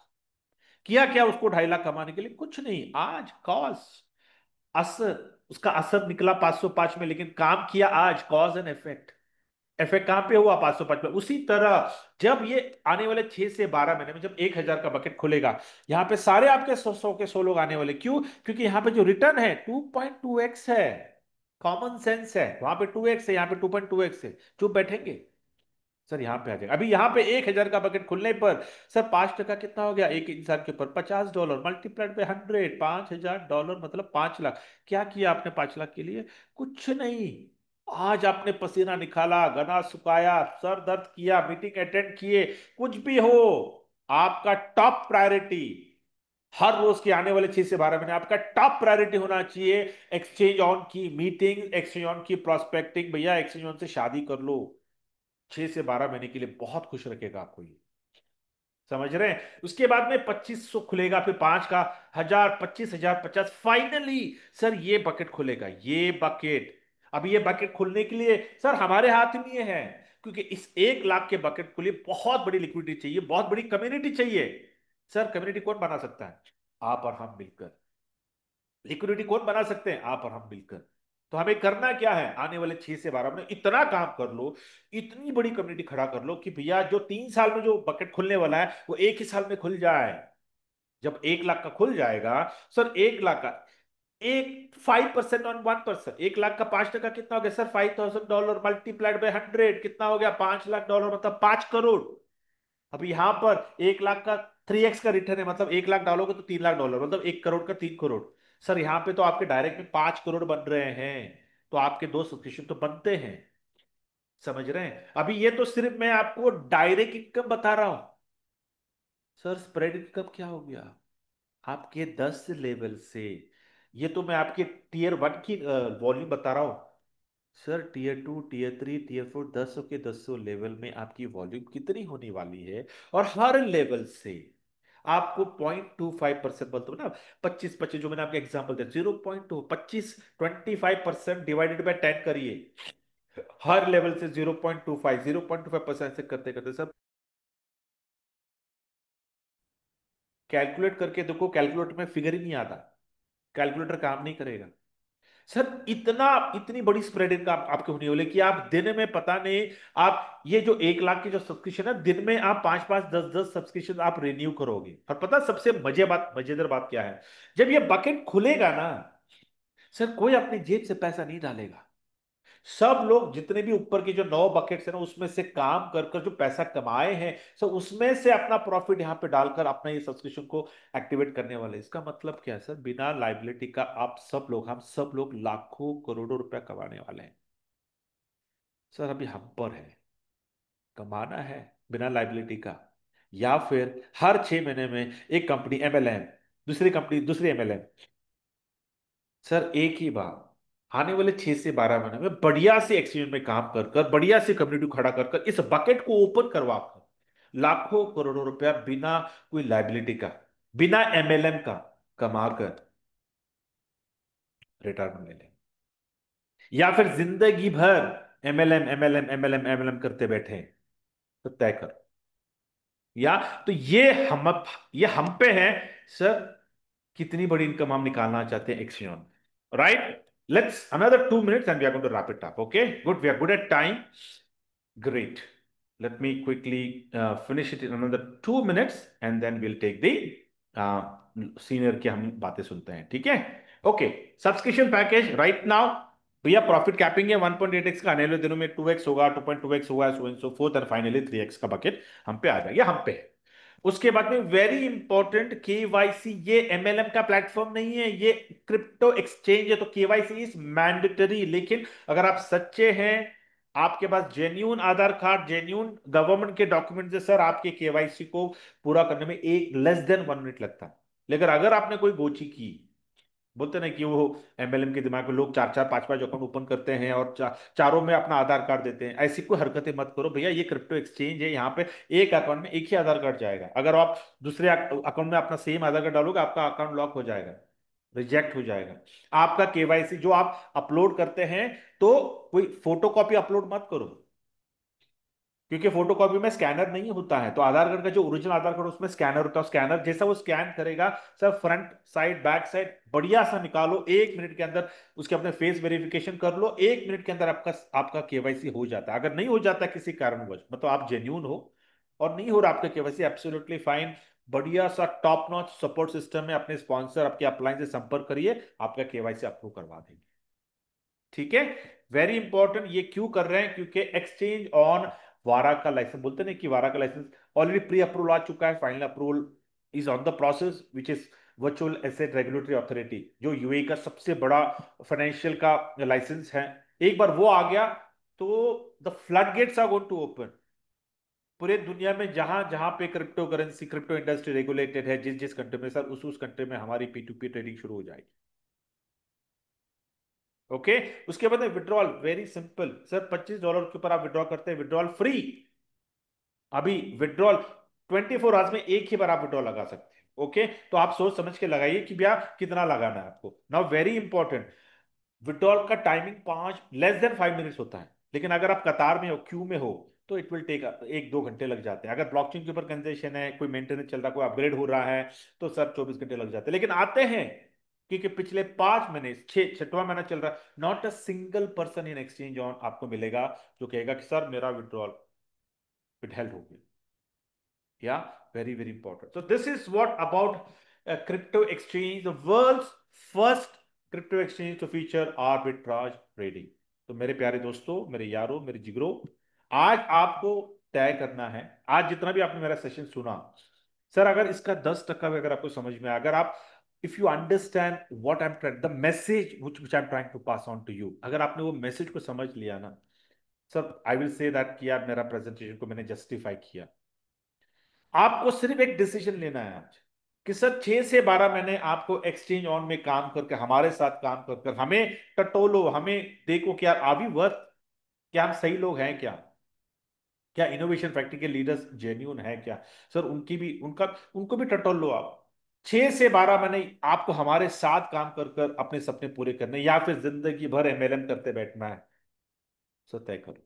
किया क्या उसको 2.5 लाख कमाने के लिए? कुछ नहीं। आज कॉस्ट, असर, उसका असर निकला 505 में, लेकिन काम किया आज, कॉज एंड इफेक्ट। इफेक्ट कहां पे हुआ? 505 में। उसी तरह जब ये आने वाले 6 से 12 महीने में जब 1,000 का बकेट खुलेगा, यहाँ पे सारे आपके 100 के 100 लोग आने वाले। क्यों? क्योंकि यहाँ पे जो रिटर्न है 2.2x है। कॉमन सेंस है, वहां पे 2x है, यहाँ पे 2.2x है, चुप बैठेंगे? सर यहाँ पे आ जाएगा। अभी यहाँ पे 1,000 का बकेट खुलने पर सर 5% कितना हो गया एक इंसान के ऊपर? $50 मल्टीप्लाइड बाय 100, $5,000 मतलब 5 लाख। क्या किया आपने 5 लाख के लिए? कुछ नहीं। आज आपने पसीना निकाला, गना सुखाया, सर दर्द किया, मीटिंग अटेंड किए, कुछ भी हो, आपका टॉप प्रायोरिटी हर रोज के आने वाले 6 से 12 महीने आपका टॉप प्रायोरिटी होना चाहिए एक्सचेंज ऑन की मीटिंग, एक्सचेंज ऑन की प्रोस्पेक्टिंग। भैया एक्सचेंज ऑन से शादी कर लो, 6 से 12 महीने के लिए बहुत खुश रखेगा आपको ये। समझ रहे हैं? उसके बाद में 2500 खुलेगा, फिर 5 का 1000, 25,000, 50, फाइनली सर ये बकेट खुलेगा, ये बकेट। अब ये बकेट खुलने के लिए सर हमारे हाथ में ये है, क्योंकि इस 1 लाख के बकेट के लिए बहुत बड़ी लिक्विडिटी चाहिए, बहुत बड़ी कम्युनिटी चाहिए। सर कम्युनिटी कौन बना सकता है? आप और हम मिलकर। लिक्विडिटी कौन बना सकते हैं? आप और हम मिलकर। तो हमें करना क्या है? आने वाले 6 से 12 महीने इतना काम कर लो, इतनी बड़ी कम्युनिटी खड़ा कर लो कि भैया जो 3 साल में जो बकेट खुलने वाला है वो एक ही साल में खुल जाए। जब 1 लाख का खुल जाएगा, सर 1 लाख का एक 5% ऑन 1%, 1 लाख का 5% कितना हो गया सर? $5,000 मल्टीप्लाइड बाय 100 कितना हो गया? $5 लाख, मतलब 5 करोड़। अब यहां पर 1 लाख का 3x का रिटर्न है, मतलब 1 लाख डालोगे तो $3 लाख, मतलब 1 करोड़ का 3 करोड़। सर यहां पे तो आपके डायरेक्ट में 5 करोड़ बन रहे हैं, तो आपके 2 सब्सक्रिप्शन तो बनते हैं। समझ रहे हैं? अभी ये तो सिर्फ मैं आपको डायरेक्ट इनकम बता रहा हूं। सर स्प्रेड इनकम क्या हो गया आपके 10 लेवल से? ये तो मैं आपके टियर 1 की वॉल्यूम बता रहा हूं। सर टियर 2, टियर 3, टियर 4, 10 के 10 लेवल में आपकी वॉल्यूम कितनी होने वाली है? और हर लेवल से आपको 0.25% बोलते हो ना, 25-25 जो मैंने आपके एग्जांपल दिया, 0.2, 25, 25% डिवाइडेड बाय 10 करिए। हर लेवल से 0.25% से करते करते सब कैलकुलेट करके देखो, कैलकुलेटर में फिगर ही नहीं आता, कैलकुलेटर काम नहीं करेगा। सर इतना, इतनी बड़ी स्प्रेड इनका आपके होने वाले कि आप दिन में पता नहीं, आप ये जो 1 लाख की जो सब्सक्रिप्शन है, दिन में आप 5-5, 10-10 सब्सक्रिप्शन आप रिन्यू करोगे। और पता सबसे मजेदार बात क्या है? जब ये बकेट खुलेगा ना, सर कोई अपनी जेब से पैसा नहीं डालेगा। सब लोग जितने भी ऊपर की जो 9 बकेट्स है ना, उसमें से काम कर कर जो पैसा कमाए हैं, सो उसमें से अपना प्रॉफिट यहाँ पे डालकर अपना ये सब्सक्रिप्शन को एक्टिवेट करने वाले। इसका मतलब क्या है सर? बिना लाइबिलिटी का आप सब लोग, हम सब लोग लाखों करोड़ों रुपया कमाने वाले हैं। सर अभी हम पर है, कमाना है बिना लाइबिलिटी का, या फिर हर 6 महीने में एक कंपनी एमएलएम, दूसरी कंपनी दूसरी एमएलएम। सर एक ही बार आने वाले 6 से 12 महीने में बढ़िया से एक्सचेंज में काम कर कर, बढ़िया से कम्युनिटी खड़ा कर कर, इस बकेट को ओपन करवा कर लाखों करोड़ों रुपया बिना कोई लाइबिलिटी का, बिना एमएलएम का कमा कर रिटायरमेंट ले लें। या फिर जिंदगी भर एमएलएम एमएलएम एमएलएम एमएलएम करते बैठे हैं, तो तय करो। या तो ये हम पे है सर, कितनी बड़ी इनकम हम निकालना चाहते हैं एक्सियन। Right, let's another 2 minutes and we are going to wrap it up. Okay, good, we are good at time. Great. Let me quickly finish it in another 2 minutes and then we'll take the uh, senior की हम बातें सुनते हैं, ठीक है? Okay, subscription package right now. भैया प्रॉफिट कैपिंग है 1.8x का, आने वाले दिनों में 2x होगा, 2.2x होगा, सो एंड सो फोर्थ, और फाइनली 3x का बकेट हम पे आ जाएगा, हम पे है। उसके बाद में वेरी इंपॉर्टेंट केवाईसी, ये एमएलएम का प्लेटफॉर्म नहीं है, ये क्रिप्टो एक्सचेंज है, तो केवाईसी इज मैंडेटरी। लेकिन अगर आप सच्चे हैं, आपके पास जेन्यून आधार कार्ड, जेन्यून गवर्नमेंट के डॉक्यूमेंट है, सर आपके केवाईसी को पूरा करने में एक लेस देन 1 मिनट लगता है। लेकिन अगर आपने कोई गोची की, बोलते ना कि वो एमएलएम के दिमाग में लोग 4-4, 5-5 अकाउंट ओपन करते हैं और चारों में अपना आधार कार्ड देते हैं, ऐसी कोई हरकतें मत करो भैया। ये क्रिप्टो एक्सचेंज है, यहाँ पे एक अकाउंट में एक ही आधार कार्ड जाएगा। अगर आप दूसरे अकाउंट में अपना सेम आधार कार्ड डालोगे, आपका अकाउंट लॉक हो जाएगा, रिजेक्ट हो जाएगा। आपका केवाईसी जो आप अपलोड करते हैं, तो कोई फोटोकॉपी अपलोड मत करो, क्योंकि फोटोकॉपी में स्कैनर नहीं होता है। तो आधार कार्ड का जो ओरिजिनल आधार कार्ड उसमें स्कैनर होता है, स्कैनर जैसा वो स्कैन करेगा, sir front side back side बढ़िया सा निकालो 1 मिनट के अंदर, उसके अपने फेस वेरिफिकेशन कर लो, 1 मिनट के अंदर आपका आपका केवाईसी हो जाता है। अगर नहीं हो जाता किसी कारणवश, मतलब आप जेन्यून हो और नहीं हो रहा आपका केवाईसी, एब्सोल्युटली फाइन, बढ़िया सा टॉप नॉच सपोर्ट सिस्टम में अपने स्पॉन्सर, आपके अपलाइन से संपर्क करिए, आपका केवाईसी अप्रूव करवा देंगे। ठीक है, वेरी इंपॉर्टेंट। ये क्यों कर रहे हैं? क्योंकि एक्सचेंज ऑन वारा का लाइसेंस, बोलते हैं कि वारा का लाइसेंस ऑलरेडी प्री अप्रूवल आ चुका है, final approval is on the process, which is virtual asset regulatory authority, जो यूएई का सबसे बड़ा फाइनेंशियल का लाइसेंस है। एक बार वो आ गया तो the floodgates are going to open. पूरे दुनिया में जहां जहां पे cryptocurrency, crypto industry regulated है, जिस जिस कंट्री में सर, उस कंट्री में हमारी P2P ट्रेडिंग शुरू हो जाएगी। ओके। उसके बाद विड्रॉल, वेरी सिंपल सर, $25 के ऊपर आप विड्रॉ करते हैं, विड्रॉल फ्री। अभी विड्रॉल 24 आवर्स में एक ही बार आप विड्रॉ लगा सकते हैं। ओके, तो आप सोच समझ के लगाइए कि भैया कितना लगाना है आपको। नाउ वेरी इंपॉर्टेंट, विड्रॉल का टाइमिंग 5 लेस देन 5 मिनट्स होता है, लेकिन अगर आप कतार में हो, क्यू में हो, तो इट विल टेक 1-2 घंटे लग जाते हैं। अगर ब्लॉकचेन के ऊपर कंजेशन है, कोई मेंटेनेंस चल रहा है, कोई अपग्रेड हो रहा है, तो सर 24 घंटे लग जाते हैं। लेकिन आते हैं क्योंकि पिछले 5 महीने, छठवां महीना चल रहा है, not a single person in exchange on आपको मिलेगा जो कहेगा कि सर मेरा विड्रॉल विदहेल्ड हो गया। Yeah, very, very important. So this is what about a crypto exchange, the world's first crypto exchange to feature arbitrage trading. तो मेरे प्यारे दोस्तों, मेरे यारों, मेरे जिगरों, आज आपको तय करना है, आज जितना भी आपने मेरा सेशन सुना, सर अगर इसका 10% भी अगर आपको समझ में आया, अगर आप, if you understand what I am trying, the message which I am trying to pass on to you, अगर आपने वो मैसेज को समझ लिया ना, sir I will say that कि यार मेरा प्रेजेंटेशन को मैंने जस्टिफाई किया। आपको सिर्फ एक डिसीजन लेना है आज कि सर 6 से 12 महीने आपको एक्सचेंज ऑन में काम करके, हमारे साथ काम कर कर हमें टटोलो, हमें देखो कि यार आर वी वर्थ, क्या हम सही लोग हैं क्या, क्या इनोवेशन फैक्ट्री के लीडर्स जेन्यून है क्या, सर उनकी भी, उनका, उनको भी टटोल लो आप। 6 से 12 महीने आपको हमारे साथ काम कर कर अपने सपने पूरे करने, या फिर जिंदगी भर एमएलएम करते बैठना है, सर तय करो।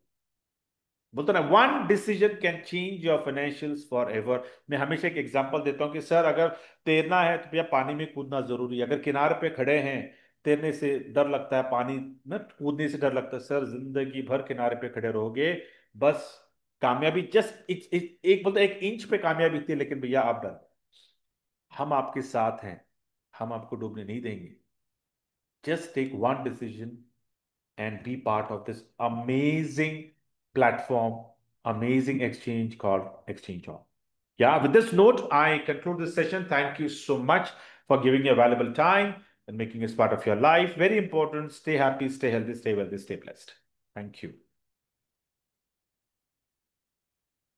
बोलते ना, one decision can change your financials for ever. मैं हमेशा एक एग्जांपल देता हूं कि सर अगर तैरना है तो भैया पानी में कूदना जरूरी है। अगर किनारे पे खड़े हैं, तैरने से डर लगता है, पानी में कूदने से डर लगता है, सर जिंदगी भर किनारे पे खड़े रहोगे, बस कामयाबी जस्ट एक बोलते एक इंच पे कामयाबी थी, लेकिन भैया आप डर, हम आपके साथ हैं, हम आपको डूबने नहीं देंगे। Just take one decision and be part of this amazing platform, amazing exchange called Exchange On. Yeah, with this note, I conclude this session. Thank you so much for giving your valuable time and making this part of your life. Very important. Stay happy, stay healthy, stay wealthy, stay blessed. Thank you.